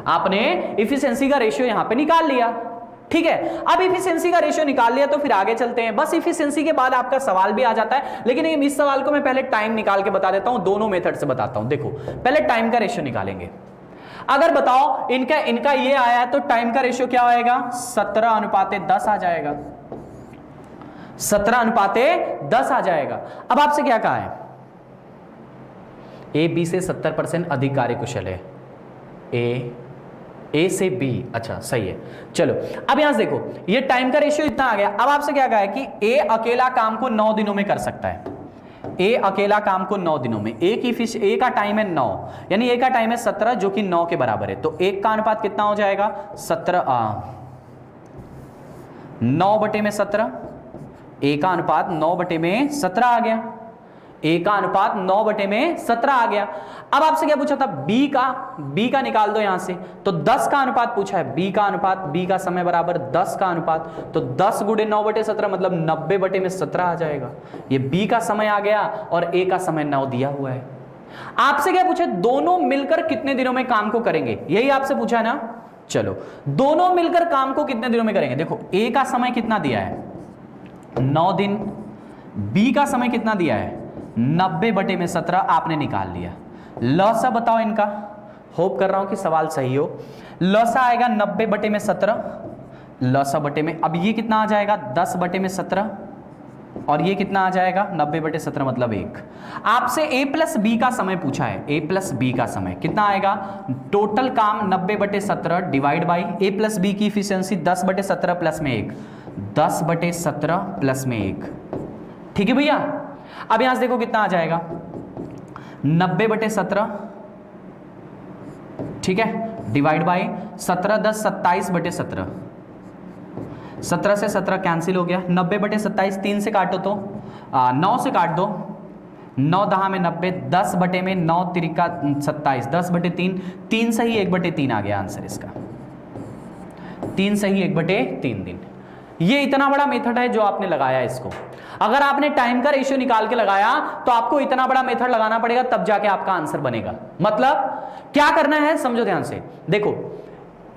आपने इफिशिएंसी का रेशियो यहां पे निकाल लिया, ठीक है। अब इफिशिएंसी का रेशियो निकाल लिया तो फिर आगे चलते हैं। बस इफिशिएंसी के बाद आपका सवाल भी आ जाता है, लेकिन इस सवाल को मैं पहले टाइम निकाल के बता देता हूं, दोनों मेथड से बताता हूं। देखो पहले टाइम का रेशियो निकालेंगे। अगर बताओ इनका ये आया है तो टाइम का रेशियो क्या आएगा, 17:10 आ जाएगा, 17:10 आ जाएगा। अब आपसे क्या कहा है, ए बी से 70% अधिक कार्यकुशल है। ए से बी, अच्छा सही है। चलो अब यहां से देखो ये टाइम का रेशियो इतना आ गया। अब आपसे क्या कहा है कि ए अकेला काम को 9 दिनों में कर सकता है। ए अकेला काम को 9 दिनों में, ए का टाइम है 9, यानी ए का टाइम है 17 जो कि 9 के बराबर है। तो 1 का अनुपात कितना हो जाएगा, 9/17। ए का अनुपात 9/17 आ गया, ए का अनुपात 9/17 आ गया। अब आपसे क्या पूछा था, बी का निकाल दो यहां से, तो 10 का अनुपात पूछा है। बी का अनुपात, बी का समय बराबर 10 का अनुपात, तो 10 × 9/17 मतलब 90/17 आ जाएगा। ये बी का समय आ गया और ए का समय 9 दिया हुआ है। आपसे क्या पूछा, दोनों मिलकर कितने दिनों में काम को करेंगे, यही आपसे पूछा है ना। चलो दोनों मिलकर काम को कितने दिनों में करेंगे। देखो ए का समय कितना दिया है, 9 दिन, बी का समय कितना दिया है, 90/17 आपने निकाल लिया। लसा बताओ इनका, होप कर रहा हूं कि सवाल सही हो। लसा आएगा 90/17, लसा बटे में, अब ये कितना आ जाएगा 10/17 और ये कितना आ जाएगा 90/17 मतलब 1। आपसे ए प्लस बी का समय पूछा है, ए प्लस बी का समय कितना आएगा, टोटल काम 90/17 divide by A plus B की इफिशियंसी 10/17 प्लस में 1, 10/17 प्लस में 1, ठीक है भैया। अब यहां से देखो कितना आ जाएगा 90/17, ठीक है, डिवाइड बाई 17 10 27/17, 17 से 17 कैंसिल हो गया, 90/27 3 से काटो तो 9 से काट दो, 9 दहा में 90, 10/9 तिरिका 27, 10/3, 3 सही 1/3 आ गया आंसर इसका, 3 सही 1/3 दिन। ये इतना बड़ा मेथड है जो आपने लगाया इसको। अगर आपने टाइम का रेशियो निकाल के लगाया तो आपको इतना बड़ा मेथड लगाना पड़ेगा, तब जाके आपका आंसर बनेगा। मतलब क्या करना है समझो ध्यान से। देखो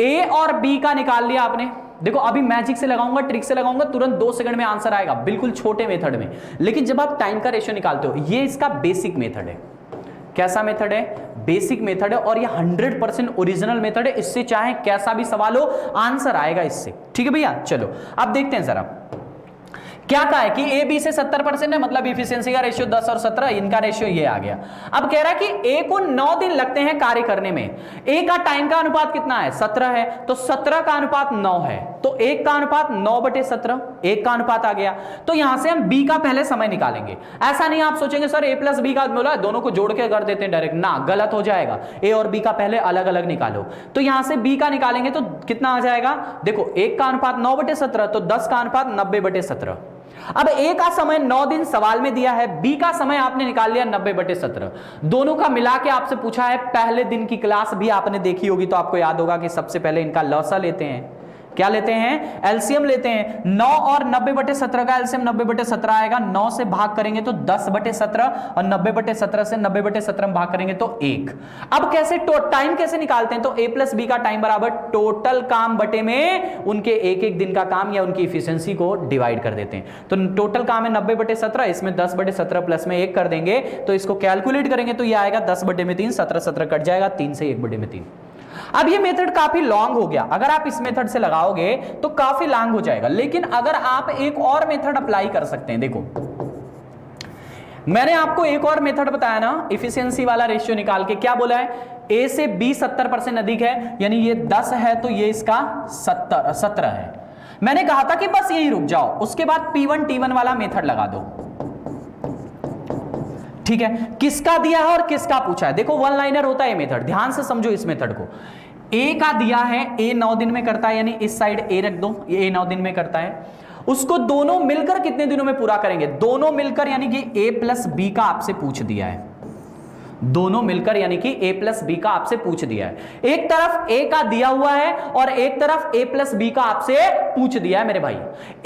ए और बी का निकाल लिया आपने, देखो अभी मैजिक से लगाऊंगा, ट्रिक से लगाऊंगा, तुरंत 2 सेकंड में आंसर आएगा, बिल्कुल छोटे मेथड में। लेकिन जब आप टाइम का रेशियो निकालते हो, ये इसका बेसिक मेथड है। कैसा मेथड है, बेसिक मेथड है, और ये 100% ओरिजिनल मेथड है। इससे चाहे कैसा भी सवाल हो आंसर आएगा इससे, ठीक है भैया। चलो अब देखते हैं जरा क्या कहा है कि ए बी से 70% है, मतलब इफिशियंसी का रेशियो 10 और 17, इनका रेशियो ये आ गया। अब कह रहा है कि ए को 9 दिन लगते हैं कार्य करने में। ए का टाइम का अनुपात कितना है, 17 है, तो 17 का अनुपात 9 है, तो 1 का अनुपात 9/17, 1 का अनुपात आ गया। तो यहां से हम बी का पहले समय निकालेंगे। ऐसा नहीं आप सोचेंगे सर ए प्लस बी का बोला दोनों को जोड़ के कर देते हैं डायरेक्ट, ना, गलत हो जाएगा। ए और बी का पहले अलग अलग निकालो। तो यहां से बी का निकालेंगे तो कितना आ जाएगा, देखो 1 का अनुपात 9/17, तो 10 का अनुपात 90/17। अब ए का समय 9 दिन सवाल में दिया है, बी का समय आपने निकाल लिया 90/17। दोनों का मिला के आपसे पूछा है। पहले दिन की क्लास भी आपने देखी होगी तो आपको याद होगा कि सबसे पहले इनका लसा लेते हैं, क्या लेते हैं, एलसीएम लेते हैं। 9 और 90/17 का एलसीएम 90/17 आएगा। 9 से भाग करेंगे तो 10/17 और 90/17 से 90/17 में भाग करेंगे तो 1। अब कैसे टाइम कैसे निकालते हैं, तो ए प्लस बी का टाइम बराबर टोटल काम बटे में उनके एक एक दिन का काम या उनकी इफिशियंसी को डिवाइड कर देते हैं। तो टोटल काम है 90/17, इसमें 10/17 प्लस में 1 कर देंगे तो इसको कैलकुलेट करेंगे तो ये आएगा 10/3, 17 कट जाएगा, 3 से 1/3। अब ये मेथड काफी लॉन्ग हो गया, अगर आप इस मेथड से लगाओगे तो काफी लॉन्ग हो जाएगा। लेकिन अगर आप एक और मेथड अप्लाई कर सकते हैं, देखो मैंने आपको एक और मेथड बताया ना इफिशियंसी वाला रेशियो निकाल के, क्या बोला है, ए से बी 70% अधिक है, यानी ये 10 है तो ये इसका 17 है। मैंने कहा था कि बस यही रुक जाओ, उसके बाद P1 T1 वाला मेथड लगा दो, ठीक है। किसका दिया है और किसका पूछा है, देखो वन लाइनर होता है ये मेथड, ध्यान से समझो इस मेथड को। ए का दिया है, ए 9 दिन में करता है, यानी इस साइड ए रख दो, ये 9 दिन में करता है। उसको दोनों मिलकर कितने दिनों में पूरा करेंगे? दोनों मिलकर यानी कि a प्लस बी का आपसे पूछ दिया है, दोनों मिलकर यानी कि a प्लस बी का आपसे पूछ दिया है। एक तरफ a का दिया हुआ है और एक तरफ a प्लस बी का आपसे पूछ दिया है मेरे भाई।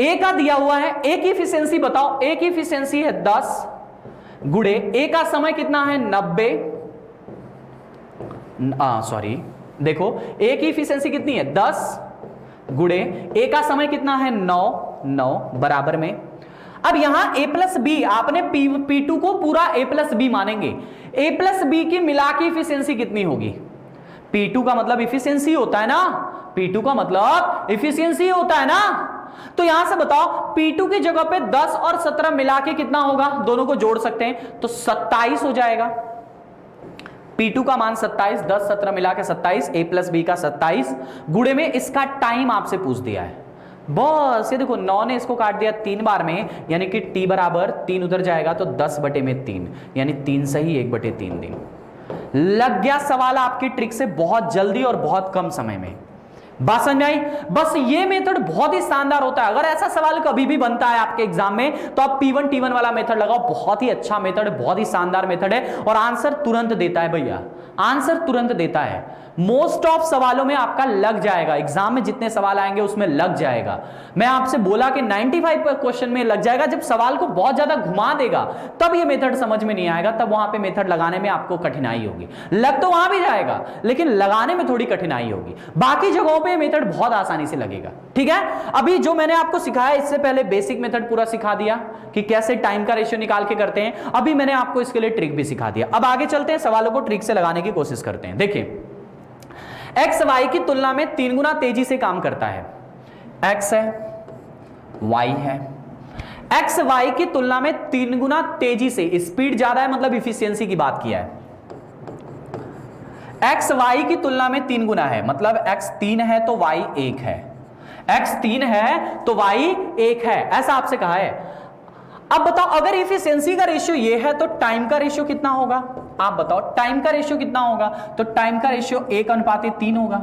a का दिया हुआ है, a की इफिशियंसी बताओ, a की इफिशियंसी है 10 गुणे a का समय कितना है 90, सॉरी देखो a की इफिशियंसी कितनी है 10 गुणे a का समय कितना है 9 बराबर में। अब यहां a प्लस बी आपने P2 को पूरा a प्लस बी मानेंगे, a प्लस बी की मिला की इफिशियंसी कितनी होगी? P2 का मतलब इफिशियंसी होता है ना, P2 का मतलब इफिशियंसी होता है ना। तो यहां से बताओ P2 की जगह पे 10 और 17 मिला के कितना होगा? दोनों को जोड़ सकते हैं तो 27 हो जाएगा। P2 का मान 27, 10 17 मिला के 27, a प्लस बी का 27 गुणे में इसका टाइम आपसे पूछ दिया है। बस ये देखो 9 ने इसको काट दिया 3 बार में, यानी कि t बराबर 3 उधर जाएगा तो 10 बटे में 3 यानी 3 सही 1 बटे 3 दिन। लग गया सवाल आपकी ट्रिक से बहुत जल्दी और बहुत कम समय में। बात समझ में आई? बस ये मेथड बहुत ही शानदार होता है। अगर ऐसा सवाल कभी भी बनता है आपके एग्जाम में तो आप P1 T1 वाला मेथड लगाओ, बहुत ही अच्छा मेथड है, बहुत ही शानदार मेथड है और आंसर तुरंत देता है भैया, आंसर तुरंत देता है। मोस्ट ऑफ सवालों में आपका लग जाएगा, एग्जाम में जितने सवाल आएंगे उसमें लग जाएगा। मैं आपसे बोला कि 95 क्वेश्चन में लग जाएगा। जब सवाल को बहुत ज्यादा घुमा देगा तब ये मेथड समझ में नहीं आएगा, तब वहां पे मेथड लगाने में आपको कठिनाई होगी। लग तो वहां भी जाएगा लेकिन लगाने में थोड़ी कठिनाई होगी, बाकी जगहों पे मेथड बहुत आसानी से लगेगा। ठीक है, अभी जो मैंने आपको सिखाया इससे पहले बेसिक मेथड पूरा सिखा दिया कि कैसे टाइम का रेशियो निकाल के करते हैं। अभी मैंने आपको इसके लिए ट्रिक भी सिखा दिया। अब आगे चलते हैं, सवालों को ट्रिक से लगाने की कोशिश करते हैं। देखिए x y की तुलना में 3 गुना तेजी से काम करता है। x है, y है, x y की तुलना में 3 गुना तेजी से, स्पीड ज्यादा है मतलब इफिशियंसी की बात किया है। x y की तुलना में 3 गुना है मतलब x 3 है तो y 1 है, x 3 है तो y 1 है, ऐसा आपसे कहा है। अब बताओ अगर इफिशियंसी का रेशियो ये है तो टाइम का रेशियो कितना होगा? आप बताओ टाइम का रेशियो कितना होगा? तो टाइम का रेशियो 1:3 होगा,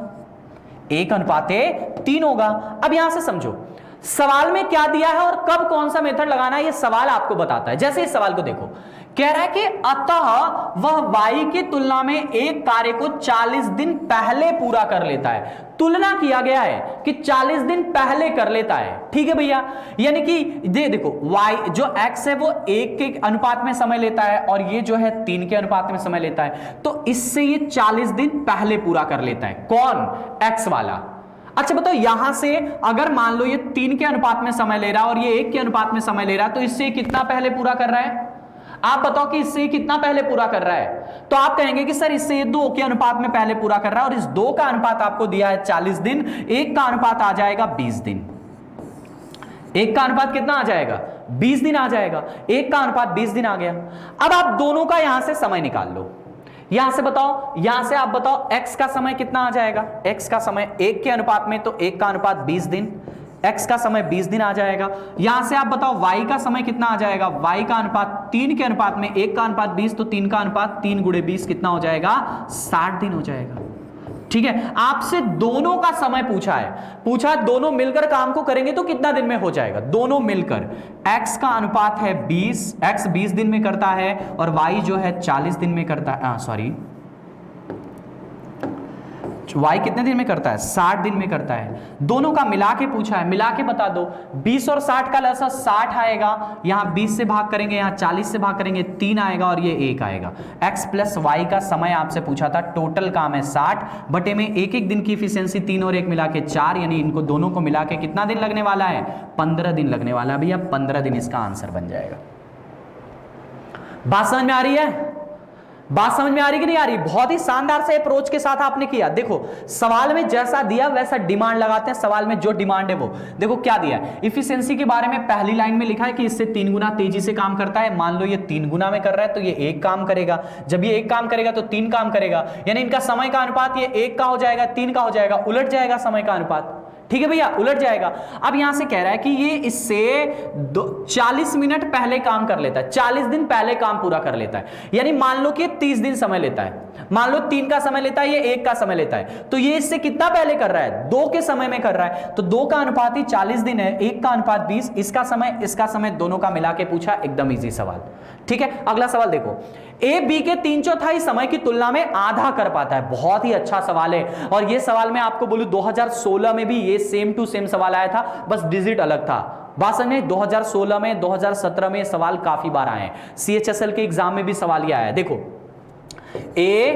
1:3 होगा। अब यहां से समझो सवाल में क्या दिया है और कब कौन सा मेथड लगाना है, ये सवाल आपको बताता है। जैसे इस सवाल को देखो, कह रहा है कि अतः वह y की तुलना में एक कार्य को 40 दिन पहले पूरा कर लेता है। तुलना किया गया है कि 40 दिन पहले कर लेता है। ठीक है भैया, यानी कि देखो y जो x है वो 1 के अनुपात में समय लेता है और ये जो है 3 के अनुपात में समय लेता है, तो इससे ये 40 दिन पहले पूरा कर लेता है। कौन? x वाला। अच्छा बताओ यहां से अगर मान लो ये 3 के अनुपात में समय ले रहा है और ये 1 के अनुपात में समय ले रहा है, तो इससे कितना पहले पूरा कर रहा है? आप बताओ कि इससे कितना पहले पूरा कर रहा है? तो आप कहेंगे कि सर इससे ये 2 के अनुपात में पहले पूरा कर रहा है और इस 2 का अनुपात आपको दिया है 40 दिन, 1 का अनुपात आ जाएगा 20 दिन। 1 का अनुपात कितना आ जाएगा? 20 दिन आ जाएगा। 1 का अनुपात 20 दिन आ गया। अब आप दोनों का यहां से समय निकाल लो। यहां से बताओ, यहां से आप बताओ x का समय कितना आ जाएगा? x का समय 1 के अनुपात में तो 1 का अनुपात 20 दिन, x का समय 20 दिन आ जाएगा। यहां से आप बताओ y का समय कितना आ जाएगा? y का अनुपात 3 के अनुपात में 1 का अनुपात 20 तो 3 का अनुपात 3 गुणे 20 कितना हो जाएगा? 60 दिन हो जाएगा। ठीक है, आपसे दोनों का समय पूछा है, पूछा दोनों मिलकर काम को करेंगे तो कितना दिन में हो जाएगा? दोनों मिलकर x का अनुपात है 20, x 20 दिन में करता है और y जो है 40 दिन में करता है, सॉरी y कितने दिन में करता है? 60 दिन में करता है। दोनों का मिला के पूछा है, मिला के बता दो। 20 और 60 का लसा 60 आएगा, यहां 20 से भाग करेंगे, यहां 40 से भाग करेंगे, 3 आएगा और ये 1 आएगा। x प्लस y का समय आपसे पूछा था, टोटल काम है 60 बटे में 1 दिन की इफिशियंसी 3 और 1 मिला के 4, यानी इनको दोनों को मिला के कितना दिन लगने वाला है? 15 दिन लगने वाला है भैया। 15 दिन इसका आंसर बन जाएगा। बात समझ में आ रही है? बात समझ में आ रही कि नहीं आ रही? बहुत ही शानदार से अप्रोच के साथ आपने किया। देखो सवाल में जैसा दिया वैसा डिमांड लगाते हैं। सवाल में जो डिमांड है वो देखो क्या दिया है। इफिशियंसी के बारे में पहली लाइन में लिखा है कि इससे 3 गुना तेजी से काम करता है। मान लो ये 3 गुना में कर रहा है तो ये 1 काम करेगा, जब ये 1 काम करेगा तो 3 काम करेगा, यानी इनका समय का अनुपात ये 1 का हो जाएगा, 3 का हो जाएगा, उलट जाएगा समय का अनुपात। ठीक है भैया, उलट जाएगा। अब यहां से कह रहा है कि ये इससे 40 मिनट पहले काम कर लेता है, 40 दिन पहले काम पूरा कर लेता है। यानी मान लो कि 30 दिन समय लेता है, मान लो 3 का समय लेता है, ये 1 का समय लेता है, तो ये इससे कितना पहले कर रहा है, 2 के समय में कर रहा है। तो 2 का अनुपात ही 40 दिन है, 1 का अनुपात 20, इसका समय दोनों का मिला के पूछा, एकदम इजी सवाल। ठीक है, अगला सवाल देखो, ए बी के 3/4 समय की तुलना में आधा कर पाता है। बहुत ही अच्छा सवाल है, और ये सवाल मैं आपको बोलूं 2016 में भी ये सेम टू सेम सवाल आया था, बस डिजिट अलग था। बात में 2016 में, 2017 में सवाल काफी बार आए हैं, CHSL के एग्जाम में भी सवाल ये आया है। देखो ए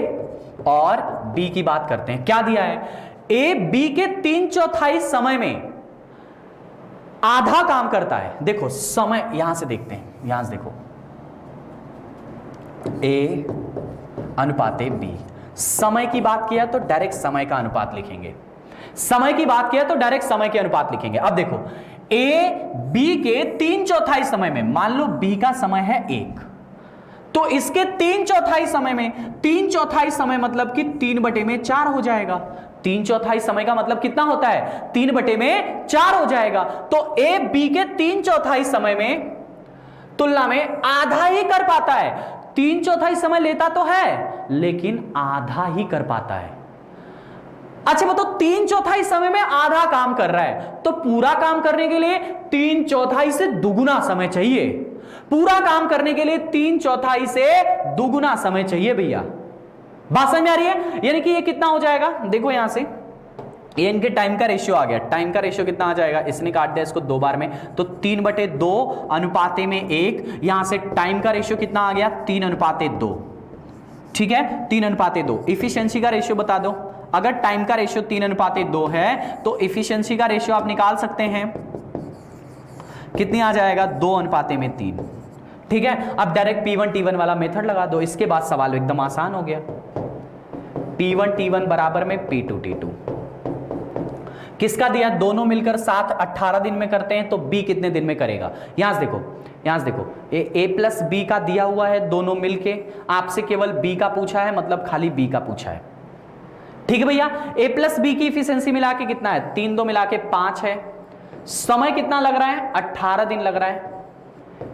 और बी की बात करते हैं, क्या दिया है, ए बी के 3/4 समय में आधा काम करता है। देखो समय यहां से देखते हैं, यहां से देखो ए अनुपात बी, समय की बात किया तो डायरेक्ट समय का अनुपात लिखेंगे, समय की बात किया तो डायरेक्ट समय के अनुपात लिखेंगे। अब देखो ए बी के 3/4 समय में, मान लो बी का समय है 1, तो इसके 3/4 समय में, 3/4 समय मतलब कि 3/4 हो जाएगा। 3/4 समय का मतलब कितना होता है, 3/4 हो जाएगा। तो ए बी के 3/4 समय में तुलना में आधा ही कर पाता है। 3/4 समय लेता तो है, लेकिन आधा ही कर पाता है। अच्छा बताओ, 3/4 समय में आधा काम कर रहा है, तो पूरा काम करने के लिए 3/4 से दुगुना समय चाहिए। पूरा काम करने के लिए 3/4 से दुगुना समय चाहिए भैया। बात समझ में आ रही है? यानी कि ये कितना हो जाएगा, देखो यहां से ये इनके टाइम का रेशियो आ गया। टाइम का रेशियो कितना आ जाएगा, इसने काट दिया इसको 2 बार में, तो 3/2 अनुपाते में 1। यहां से टाइम का रेशियो कितना आ गया, 3/2। ठीक है, 3/2। इफिशियंसी का रेशियो बता दो। अगर टाइम का रेशियो 3/2 है तो इफिशियंसी का रेशियो आप निकाल सकते हैं, कितनी आ जाएगा, 2/3। ठीक है, अब डायरेक्ट P1 T1 वाला मेथड लगा दो, इसके बाद सवाल एकदम आसान हो गया। P1 T1 बराबर में P2 T2, किसका दिया, दोनों मिलकर 7-18 दिन में करते हैं, तो बी कितने दिन में करेगा। यहां से देखो, यहां से देखो, ए प्लस बी का दिया हुआ है, दोनों मिलके, आपसे केवल बी का पूछा है, मतलब खाली बी का पूछा है। ठीक है भैया, ए प्लस बी की इफिशियंसी मिला के कितना है, 3 2 मिला के 5 है। समय कितना लग रहा है, 18 दिन लग रहा है।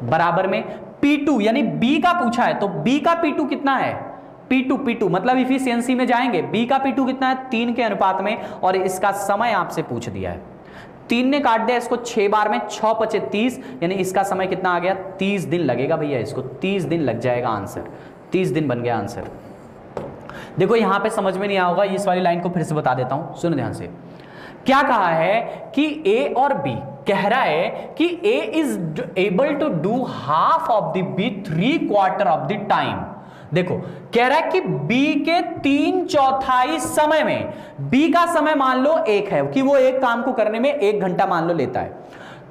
बराबर में P2, यानी बी का पूछा है, तो बी का P2 कितना है, P2 मतलब इफिशियंसी में जाएंगे, बी का P2 कितना है, 3 के अनुपात में, और इसका समय आपसे पूछ दिया है। 3 ने काट दिया इसको 6 बार में, 6×5 = 30, यानी इसका समय कितना आ गया, 30 दिन लगेगा भैया, इसको 30 दिन लग जाएगा आंसर। 30 दिन बन गया आंसर। देखो यहां पे समझ में नहीं आया होगा, इस वाली लाइन को फिर से बता देता हूं, सुनो ध्यान से। क्या कहा है कि ए और बी, कह रहा है कि A is able to do half of the B 3/4 of the time. देखो कह रहा है कि बी के 3/4 समय में, बी का समय मान लो 1 है, कि वो एक काम को करने में 1 घंटा मान लो लेता है,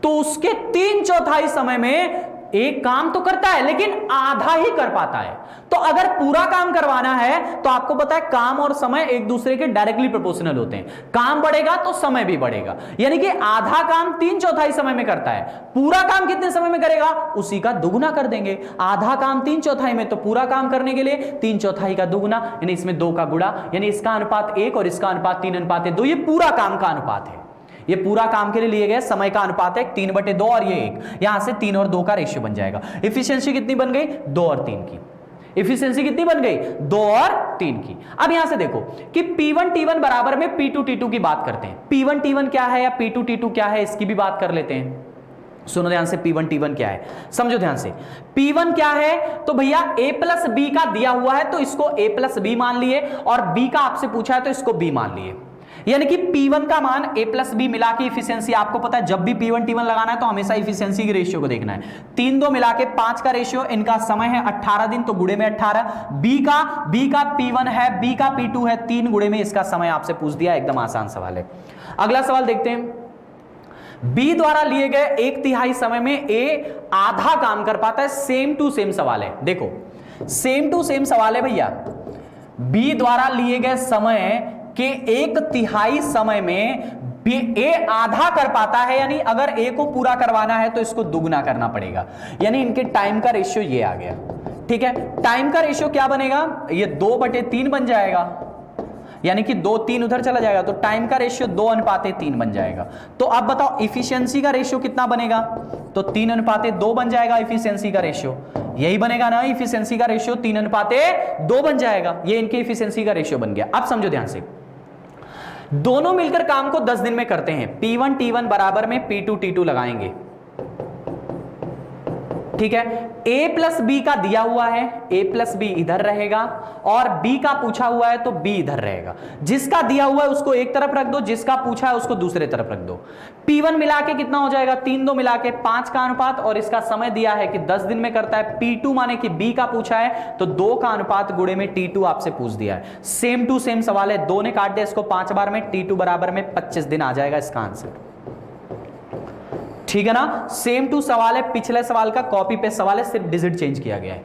तो उसके 3/4 समय में एक काम तो करता है लेकिन आधा ही कर पाता है। तो अगर पूरा काम करवाना है तो आपको पता है काम और समय एक दूसरे के डायरेक्टली प्रोपोर्शनल होते हैं, काम बढ़ेगा तो समय भी बढ़ेगा। यानी कि आधा काम 3/4 समय में करता है, पूरा काम कितने समय में करेगा, उसी का दुगुना कर देंगे। आधा काम 3/4 में, तो पूरा काम करने के लिए 3/4 का दुगुना, यानी इसमें 2 का गुणा, यानी इसका अनुपात 1 और इसका अनुपात 3/2। ये पूरा काम का अनुपात है, ये पूरा काम के लिए लिए गए समय का अनुपात है 3/2 और ये 1, यहां से 3 और 2 का रेशियो बन जाएगा। इफिशियंसी कितनी बन गई, 2 और 3 की। इफिशियंसी कितनी बन गई, 2 और 3 की। अब यहां से देखो कि P1 T1 बराबर में P2 T2 की बात करते हैं। P1 T1 क्या है या P2 T2 क्या है, इसकी भी बात कर लेते हैं। सुनो ध्यान से, P1 T1 क्या है, समझो ध्यान से। P1 क्या है, तो भैया A प्लस B का दिया हुआ है तो इसको A प्लस B मान लिए, और B का आपसे पूछा है तो इसको B मान लिए। यानी कि P1 का मान A प्लस बी मिला के इफिशियंसी, आपको पता है जब भी P1 T1 लगाना है तो हमेशा इफिशियंसी के रेशियो को देखना है। 3 2 मिला के 5 का रेशियो, इनका समय है 18 दिन, तो गुणे में 18। B का P1 है, B का P2 है, 3 गुणे में इसका समय आपसे पूछ दिया, एकदम आसान सवाल है। अगला सवाल देखते हैं। B द्वारा लिए गए 1/3 समय में A आधा काम कर पाता है। सेम टू सेम सवाल है, देखो सेम टू सेम सवाल है भैया। B द्वारा लिए गए समय कि 1/3 समय में ए आधा कर पाता है, यानी अगर ए को पूरा करवाना है तो इसको दुगना करना पड़ेगा, यानी इनके टाइम का रेशियो ये आ गया। ठीक है, टाइम का रेशियो क्या बनेगा, ये 2/3 बन जाएगा। यानी कि 2 3 उधर चला जाएगा तो टाइम का रेशियो 2:3 बन जाएगा। तो अब बताओ इफिशियंसी का रेशियो कितना बनेगा, तो 3:2 बन जाएगा इफिशियंसी का रेशियो, यही बनेगा ना, इफिशियंसी का रेशियो 3:2 बन जाएगा, ये इनके इफिशियंसी का रेशियो बन गया। अब समझो ध्यान से, दोनों मिलकर काम को 10 दिन में करते हैं, P1 T1 बराबर में P2 T2 लगाएंगे, ठीक है। A प्लस बी का दिया हुआ है, A प्लस बी इधर रहेगा और B का पूछा हुआ है तो B इधर रहेगा। जिसका दिया हुआ है उसको एक तरफ रख दो, जिसका पूछा है उसको दूसरे तरफ रख दो। P1 मिला के कितना हो जाएगा, 3 2 मिला के 5 का अनुपात, और इसका समय दिया है कि 10 दिन में करता है। P2 माने कि B का पूछा है तो 2 का अनुपात गुणे में T2 आपसे पूछ दिया है। सेम टू सेम सवाल है, 2 ने काट दिया इसको 5 बार में, T2 बराबर में 25 दिन आ जाएगा इसका आंसर, ठीक है ना। सेम टू सवाल है, पिछले सवाल का कॉपी पेस्ट सवाल है, सिर्फ डिजिट चेंज किया गया है।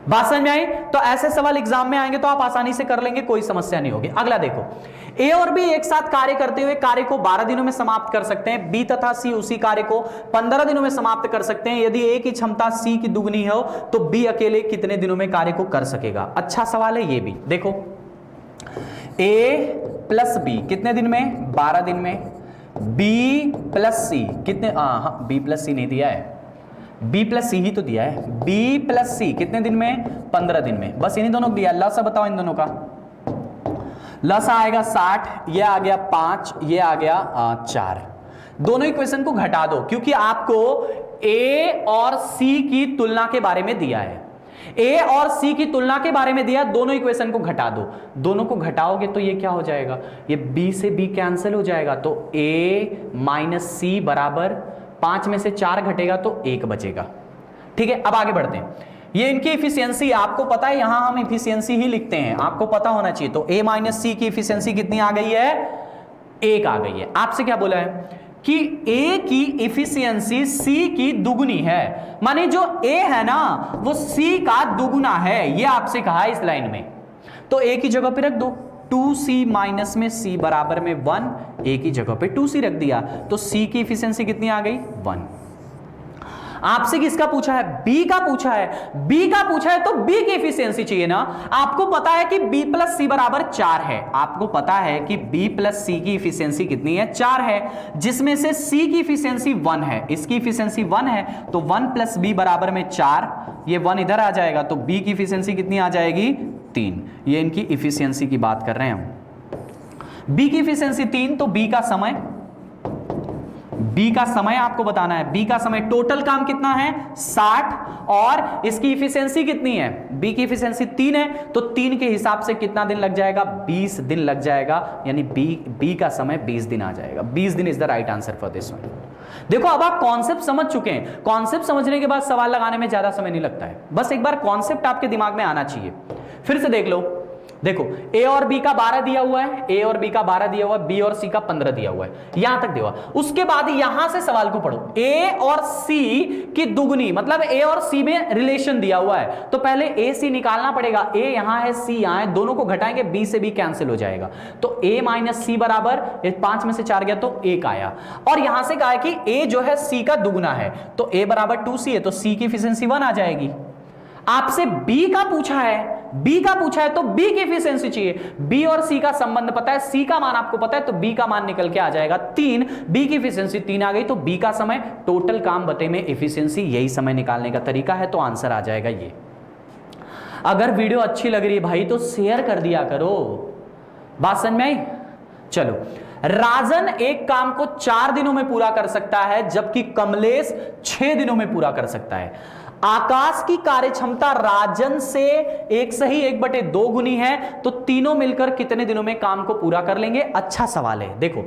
बात समझ में आई? तो ऐसे सवाल एग्जाम में आएंगे तो आप आसानी से कर लेंगे, कोई समस्या नहीं होगी। अगला देखो, ए और बी एक साथ कार्य करते हुए कार्य को 12 दिनों में समाप्त कर सकते हैं। बी तथा सी उसी कार्य को 15 दिनों में समाप्त कर सकते हैं। यदि ए की क्षमता सी की दुगनी हो तो बी अकेले कितने दिनों में कार्य को कर सकेगा। अच्छा सवाल है ये भी। देखो, ए प्लस बी कितने दिन में, 12 दिन में। B प्लस सी कितने, हाँ B प्लस सी नहीं दिया है, B प्लस सी ही तो दिया है। B प्लस सी कितने दिन में, 15 दिन में। बस इन्हीं दोनों को दिया। लसा बताओ इन दोनों का, लसा आएगा 60, ये आ गया 5, ये आ गया 4। दोनों इक्वेशन को घटा दो क्योंकि आपको A और C की तुलना के बारे में दिया है। ए और सी की तुलना के बारे में दिया, दोनों इक्वेशन को घटा दो। दोनों को घटाओगे तो ये क्या हो जाएगा, ये बी से बी कैंसिल हो जाएगा, तो ए माइनस सी बराबर 5 में से 4 घटेगा तो 1 बचेगा, ठीक है। अब आगे बढ़ते हैं। ये इनकी इफिशियंसी आपको पता है, यहां हम इफिशियंसी ही लिखते हैं, आपको पता होना चाहिए। तो ए माइनस सी की इफिशियंसी कितनी आ गई है, 1 आ गई है। आपसे क्या बोला है कि A की इफिशियंसी C की दुगुनी है, माने जो A है ना वो C का दुगुना है, ये आपसे कहा है इस लाइन में। तो A की जगह पे रख दो 2C माइनस में C बराबर में 1, A की जगह पे 2C रख दिया तो C की इफिशियंसी कितनी आ गई, 1। आपसे किसका पूछा है, B का पूछा है। B का पूछा है तो B की इफिशियंसी चाहिए ना। आपको पता है कि B प्लस C बराबर 4 है, आपको पता है कि B प्लस C की इफिशियंसी कितनी है, 4 है, जिसमें से C की इफिशियंसी 1 है, इसकी इफिशियंसी 1 है, तो 1 प्लस B बराबर में 4, ये 1 इधर आ जाएगा तो B की इफिशियंसी कितनी आ जाएगी, 3। ये इनकी इफिशियंसी की बात कर रहे हैं हम। B की इफिशियंसी 3, तो B का समय, B का समय आपको बताना है। B का समय, टोटल काम कितना है 60 और इसकी इफिशियंसी कितनी है, B की इफिशियंसी 3 है, तो 3 के हिसाब से कितना दिन लग जाएगा, 20 दिन लग जाएगा, यानी B का समय 20 दिन आ जाएगा। 20 दिन is the right answer for this one. देखो अब आप कॉन्सेप्ट समझ चुके हैं, कॉन्सेप्ट समझने के बाद सवाल लगाने में ज्यादा समय नहीं लगता है, बस एक बार कॉन्सेप्ट आपके दिमाग में आना चाहिए। फिर से देख लो, देखो A और B का 12 दिया हुआ है, A और B का 12 दिया हुआ है, B और C का 15 दिया हुआ है, यहां तक दिया हुआ। उसके बाद यहां से सवाल को पढ़ो, A और C की दुगनी, मतलब A और C में रिलेशन दिया हुआ है, तो पहले A C निकालना पड़ेगा। A यहां है, C यहां है, दोनों को घटाएंगे, B से B कैंसिल हो जाएगा, तो A माइनस C बराबर 5 में से 4 गया तो 1 आया। और यहां से कहा है कि A जो है C का दुगना है, तो A बराबर 2C है, तो C की एफिशिएंसी 1 आ जाएगी। आपसे B का पूछा है तो B की एफिशिएंसी चाहिए। B और C का संबंध पता है, C का मान आपको पता है, तो B का मान निकल के आ जाएगा 3। B की एफिशिएंसी 3 आ गई, तो B का समय, टोटल काम बटे में एफिशिएंसी, यही समय निकालने का तरीका है, तो आंसर आ जाएगा ये। अगर वीडियो अच्छी लग रही है भाई तो शेयर कर दिया करो। बात समझ में आई? चलो, राजन एक काम को 4 दिनों में पूरा कर सकता है जबकि कमलेश 6 दिनों में पूरा कर सकता है। आकाश की कार्य क्षमता राजन से 1/2 गुनी है, तो तीनों मिलकर कितने दिनों में काम को पूरा कर लेंगे। अच्छा सवाल है। देखो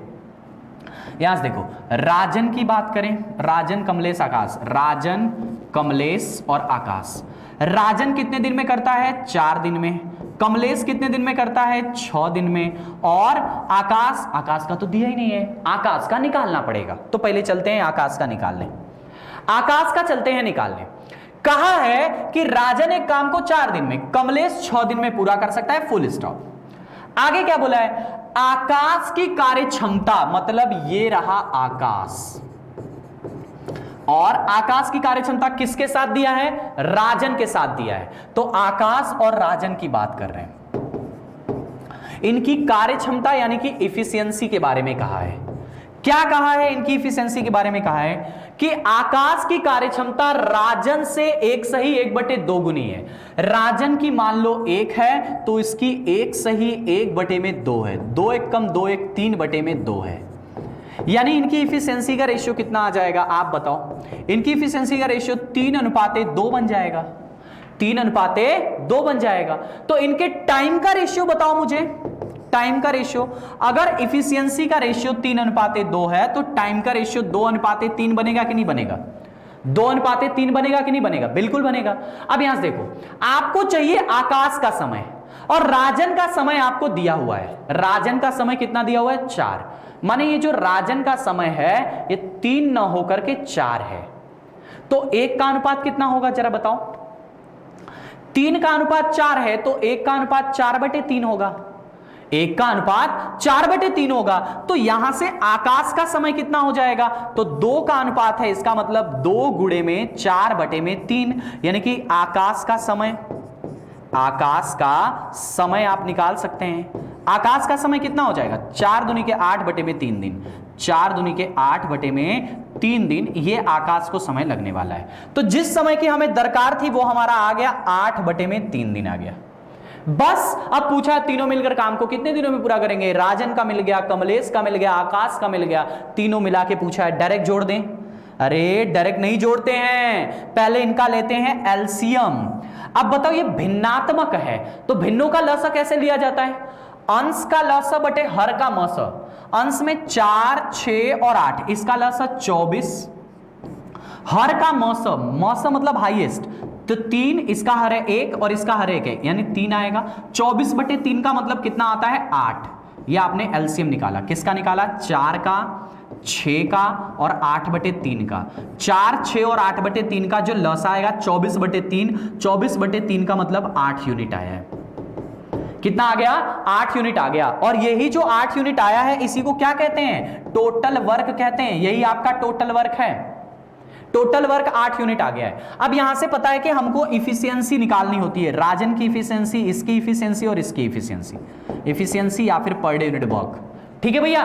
यहां से देखो, राजन की बात करें, राजन, कमलेश, आकाश, राजन, कमलेश और आकाश। राजन कितने दिन में करता है, 4 दिन में। कमलेश कितने दिन में करता है, 6 दिन में। और आकाश का तो दिया ही नहीं है, आकाश का निकालना पड़ेगा। तो पहले चलते हैं आकाश का निकाल लें, आकाश का चलते हैं निकालने। कहा है कि राजन एक काम को 4 दिन में, कमलेश 6 दिन में पूरा कर सकता है, फुल स्टॉप। आगे क्या बोला है, आकाश की कार्य क्षमता, मतलब ये रहा आकाश, और आकाश की कार्य क्षमता किसके साथ दिया है, राजन के साथ दिया है। तो आकाश और राजन की बात कर रहे हैं। इनकी कार्य क्षमता यानी कि इफिशियंसी के बारे में कहा है। क्या कहा है? इनकी इफिशियंसी के बारे में कहा है कि आकाश की कार्य क्षमता राजन से 1/2 गुनी है। राजन की मान लो 1 है तो इसकी 1/2 है। 2 1 कम 2 1 3/2 है। यानी इनकी इफिशियंसी का रेशियो कितना आ जाएगा आप बताओ? इनकी इफिशियंसी का रेशियो 3:2 बन जाएगा। 3:2 बन जाएगा। तो इनके टाइम का रेशियो बताओ मुझे। टाइम का रेशियो, अगर इफिशियंसी का रेशियो 3:2 है तो टाइम का रेशियो 2:3 बनेगा कि नहीं बनेगा? 2:3 बनेगा कि नहीं बनेगा? बिल्कुल बनेगा। अब यहां से देखो, आपको चाहिए आकाश का समय और राजन का समय आपको दिया हुआ है। राजन का समय कितना दिया हुआ है? 4। माने ये जो राजन का समय है ये 3 न होकर के 4 है। तो 1 का अनुपात कितना होगा जरा बताओ? 3 का अनुपात 4 है तो 1 का अनुपात 4/3 होगा। 1 का अनुपात 4/3 होगा। तो यहां से आकाश का समय कितना हो जाएगा? तो 2 का अनुपात है, इसका मतलब 2 गुणे में 4/3, यानी कि आकाश का समय आप निकाल सकते हैं। आकाश का समय कितना हो जाएगा? 4 दूनी के 8/3 दिन। 4 दूनी के 8/3 दिन ये आकाश को समय लगने वाला है। तो जिस समय की हमें दरकार थी वो हमारा आ गया 8/3 दिन आ गया। बस अब पूछा तीनों मिलकर काम को कितने दिनों में पूरा करेंगे? राजन का मिल गया, कमलेश का मिल गया, आकाश का मिल गया, तीनों मिला के पूछा है। डायरेक्ट जोड़ दें? अरे डायरेक्ट नहीं जोड़ते हैं, पहले इनका लेते हैं एलसीएम। अब बताओ ये भिन्नात्मक है तो भिन्नों का लसा कैसे लिया जाता है? अंश का लसा बटे हर का मस। अंश में 4 6 और 8, इसका लसा 24। हर का मस, मस मतलब हाईएस्ट, तो 3, इसका हर है 1 और इसका हर 1 है यानी 3 आएगा। 24/3 का मतलब कितना आता है? 8। ये आपने एलसीएम निकाला। किसका निकाला? 4 का, 6 का और 8/3 का। 4 6 और 8/3 का जो लसा आएगा 24/3। 24/3 का मतलब 8 यूनिट आया है। कितना आ गया? 8 यूनिट आ गया। और यही जो 8 यूनिट आया है इसी को क्या कहते हैं? टोटल वर्क कहते हैं। यही आपका टोटल वर्क है। टोटल वर्क 8 यूनिट आ गया है। अब यहां से पता है कि हमको इफिशियंसी निकालनी होती है। राजन की इफिशियंसी, इसकी इफिशियंसी और इसकी इफिशियंसी या फिर पर डे यूनिट वर्क। ठीक है भैया।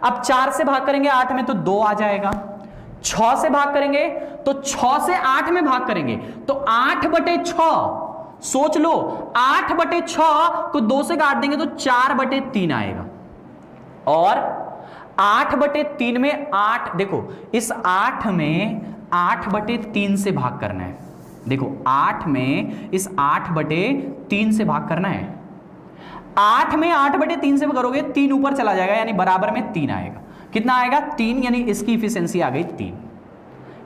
अब 4 से भाग करेंगे 8 में तो 2 आ जाएगा। 6 से भाग करेंगे तो 6 से 8 में भाग करेंगे तो 8/6। सोच लो 8/6 को 2 से काट देंगे तो 4/3 आएगा। और 8/3 में 8, देखो इस 8 में 8/3 से भाग करना है। देखो 8 में इस 8/3 से भाग करना है। 8 में 8/3 से करोगे 3 ऊपर चला जाएगा यानी बराबर में 3 आएगा। कितना आएगा? 3, यानी इसकी इफिशियंसी आ गई 3।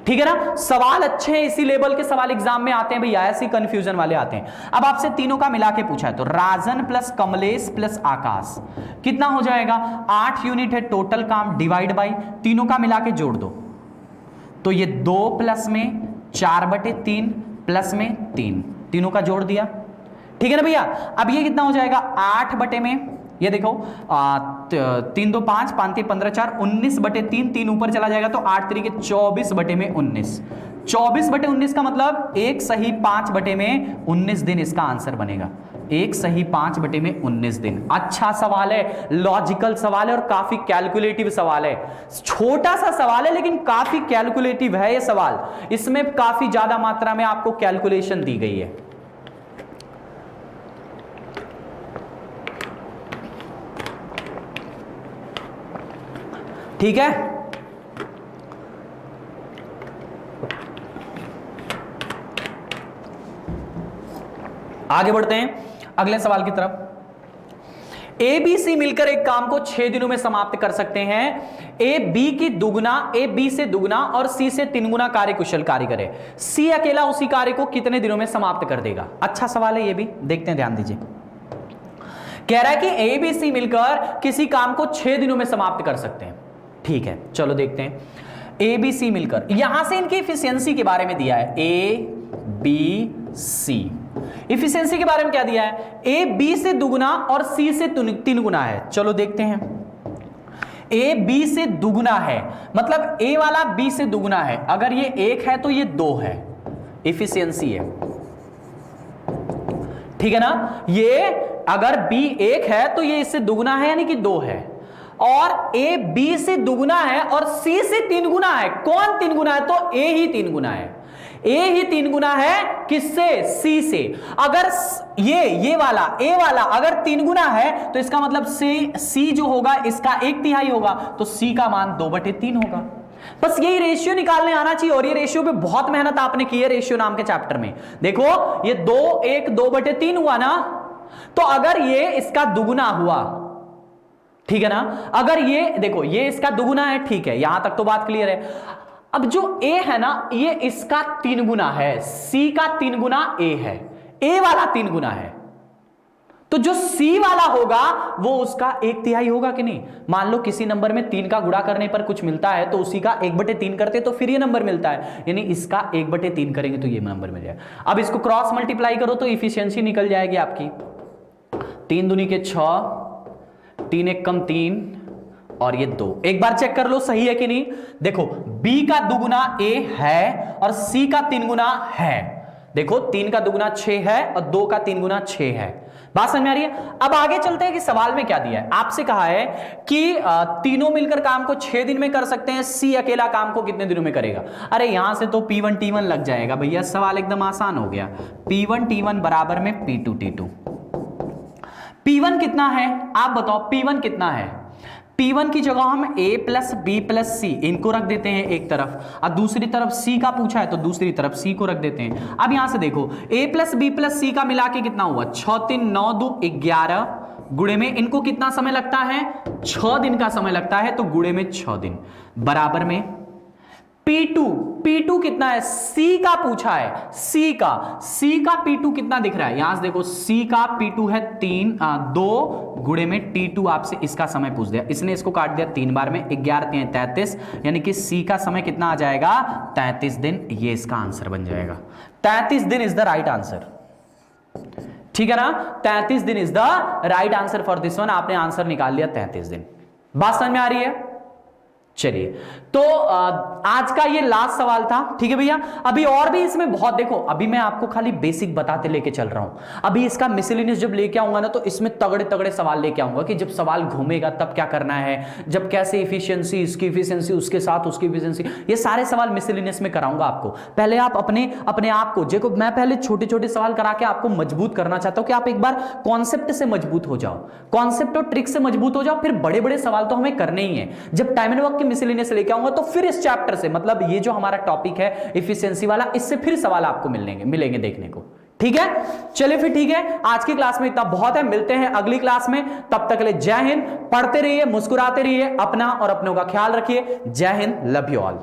ठीक है ना? सवाल अच्छे हैं, इसी लेवल के सवाल एग्जाम में आते हैं भैया, ऐसे कंफ्यूजन वाले आते हैं। अब आपसे तीनों का मिला के पूछा है तो राजन प्लस कमलेश प्लस आकाश कितना हो जाएगा? 8 यूनिट है टोटल काम, डिवाइड बाई तीनों का मिला के जोड़ दो तो ये 2 प्लस में 4/3 प्लस में 3, तीनों का जोड़ दिया। ठीक है ना भैया? अब ये कितना हो जाएगा? 8 बटे में, ये देखो 3 2 5 5 3 15 4 19/3, 3 ऊपर चला जाएगा तो 8 3 24/19। 24/19 का मतलब 1 सही 5/19 दिन इसका आंसर बनेगा। 1 सही 5/19 दिन। अच्छा सवाल है, लॉजिकल सवाल है और काफी कैलकुलेटिव सवाल है। छोटा सा सवाल है लेकिन काफी कैलकुलेटिव है ये सवाल। इसमें काफी ज्यादा मात्रा में आपको कैलकुलेशन दी गई है। ठीक है, आगे बढ़ते हैं अगले सवाल की तरफ। ए बी सी मिलकर एक काम को 6 दिनों में समाप्त कर सकते हैं। ए बी की दुगना, ए बी से दुगना और सी से 3 गुना कार्य कुशल कार्य करे। सी अकेला उसी कार्य को कितने दिनों में समाप्त कर देगा? अच्छा सवाल है ये भी, देखते हैं, ध्यान दीजिए। कह रहा है कि ए बी सी मिलकर किसी काम को 6 दिनों में समाप्त कर सकते हैं। ठीक है, चलो देखते हैं। ए बी सी मिलकर, यहां से इनकी इफिशियंसी के बारे में दिया है। ए बी सी इफिशियंसी के बारे में क्या दिया है? ए बी से दुगुना और सी से 3 गुना है। चलो देखते हैं। ए बी से दुगुना है मतलब ए वाला बी से दुगुना है। अगर ये 1 है तो ये 2 है, इफिशियंसी है। ठीक है ना। ये अगर b 1 है तो ये इससे दुगुना है यानी कि 2 है, और a b से दुगुना है और c से 3 गुना है। कौन 3 गुना है? तो a ही 3 गुना है। a ही 3 गुना है किससे? c से। अगर ये वाला a वाला अगर 3 गुना है तो इसका मतलब c जो होगा इसका 1/3 होगा, तो c का मान 2/3 होगा। बस यही रेशियो निकालने आना चाहिए, और ये रेशियो पे बहुत मेहनत आपने की है रेशियो नाम के चैप्टर में। देखो ये 2 1 2/3 हुआ ना, तो अगर ये इसका दुगुना हुआ, ठीक है ना, अगर ये देखो ये इसका दुगुना है, ठीक है, यहां तक तो बात क्लियर है। अब जो a है ना ये इसका 3 गुना है, c का 3 गुना a है, a वाला 3 गुना है, तो जो c वाला होगा वो उसका 1/3 होगा कि नहीं। मान लो किसी नंबर में 3 का गुणा करने पर कुछ मिलता है तो उसी का 1/3 करते तो फिर ये नंबर मिलता है, यानी इसका 1/3 करेंगे तो ये नंबर मिल जाएगा। अब इसको क्रॉस मल्टीप्लाई करो तो इफिशियंसी निकल जाएगी आपकी 3 दूनी के 6, 3 एक कम 3 और ये 2। एक बार चेक कर लो सही है कि नहीं। देखो b का दुगुना a है और c का 3 गुना है। देखो 3 का दुगुना 6 है और 2 का 3 गुना 6 है। बात समझ में आ रही है। अब आगे चलते हैं कि सवाल में क्या दिया है। आपसे कहा है कि तीनों मिलकर काम को 6 दिन में कर सकते हैं, c अकेला काम को कितने दिनों में करेगा। अरे यहां से तो P1 T1 लग जाएगा भैया, सवाल एकदम आसान हो गया। P1 T1 बराबर में P2 T2। P1 कितना है आप बताओ, P1 कितना है। P1 की जगह हम a plus b plus c इनको रख देते हैं एक तरफ, और दूसरी तरफ c का पूछा है तो दूसरी तरफ c को रख देते हैं। अब यहां से देखो a plus b plus c का मिला के कितना हुआ, 6 3 9 2 11 गुणे में इनको कितना समय लगता है, 6 दिन का समय लगता है, तो गुणे में 6 दिन बराबर में P2 कितना है, C का पूछा है, C का P2 कितना दिख रहा है, यहां से देखो C का P2 है 2 गुणे में T2 आपसे इसका समय पूछ दिया, इसने इसको काट दिया 3 बार में, 11 3 33, यानी कि C का समय कितना आ जाएगा 33 दिन। ये इसका आंसर बन जाएगा, 33 दिन इज द राइट आंसर। ठीक है ना, 33 दिन is the right answer for this one. आपने आंसर निकाल लिया 33 दिन। बात समझ में आ रही है। चलिए तो आज का ये लास्ट सवाल था, ठीक है भैया। अभी और भी इसमें बहुत, देखो अभी मैं आपको खाली बेसिक बताते लेके चल रहा हूं। अभी इसका मिसलेनियस जब लेके आऊंगा ना तो इसमें तगड़े तगड़े सवाल लेके आऊंगा कि जब सवाल घूमेगा तब क्या करना है, जब कैसे इफिशियंसी, इसकी इफिशियंसी, उसके साथ उसकी इफिशियंसी, ये सारे सवाल मिसलेनियस में कराऊंगा आपको। पहले आप अपने आप को, देखो मैं पहले छोटे छोटे सवाल करा के आपको मजबूत करना चाहता हूं कि आप एक बार कॉन्सेप्ट से मजबूत हो जाओ, कॉन्सेप्ट और ट्रिक से मजबूत हो जाओ, फिर बड़े बड़े सवाल तो हमें करने ही है। जब टाइम एंड वर्क मिसलेनियस लेके आऊंगा तो फिर इस चैप्टर से, मतलब ये जो हमारा टॉपिक है एफिशिएंसी वाला, इससे फिर सवाल आपको मिलेंगे देखने को। ठीक है, चलिए फिर ठीक है, आज की क्लास में इतना बहुत है, मिलते हैं अगली क्लास में। तब तक के लिए जय हिंद, पढ़ते रहिए, मुस्कुराते रहिए, अपना और अपनों का ख्याल रखिए। जय हिंद, लव यू ऑल।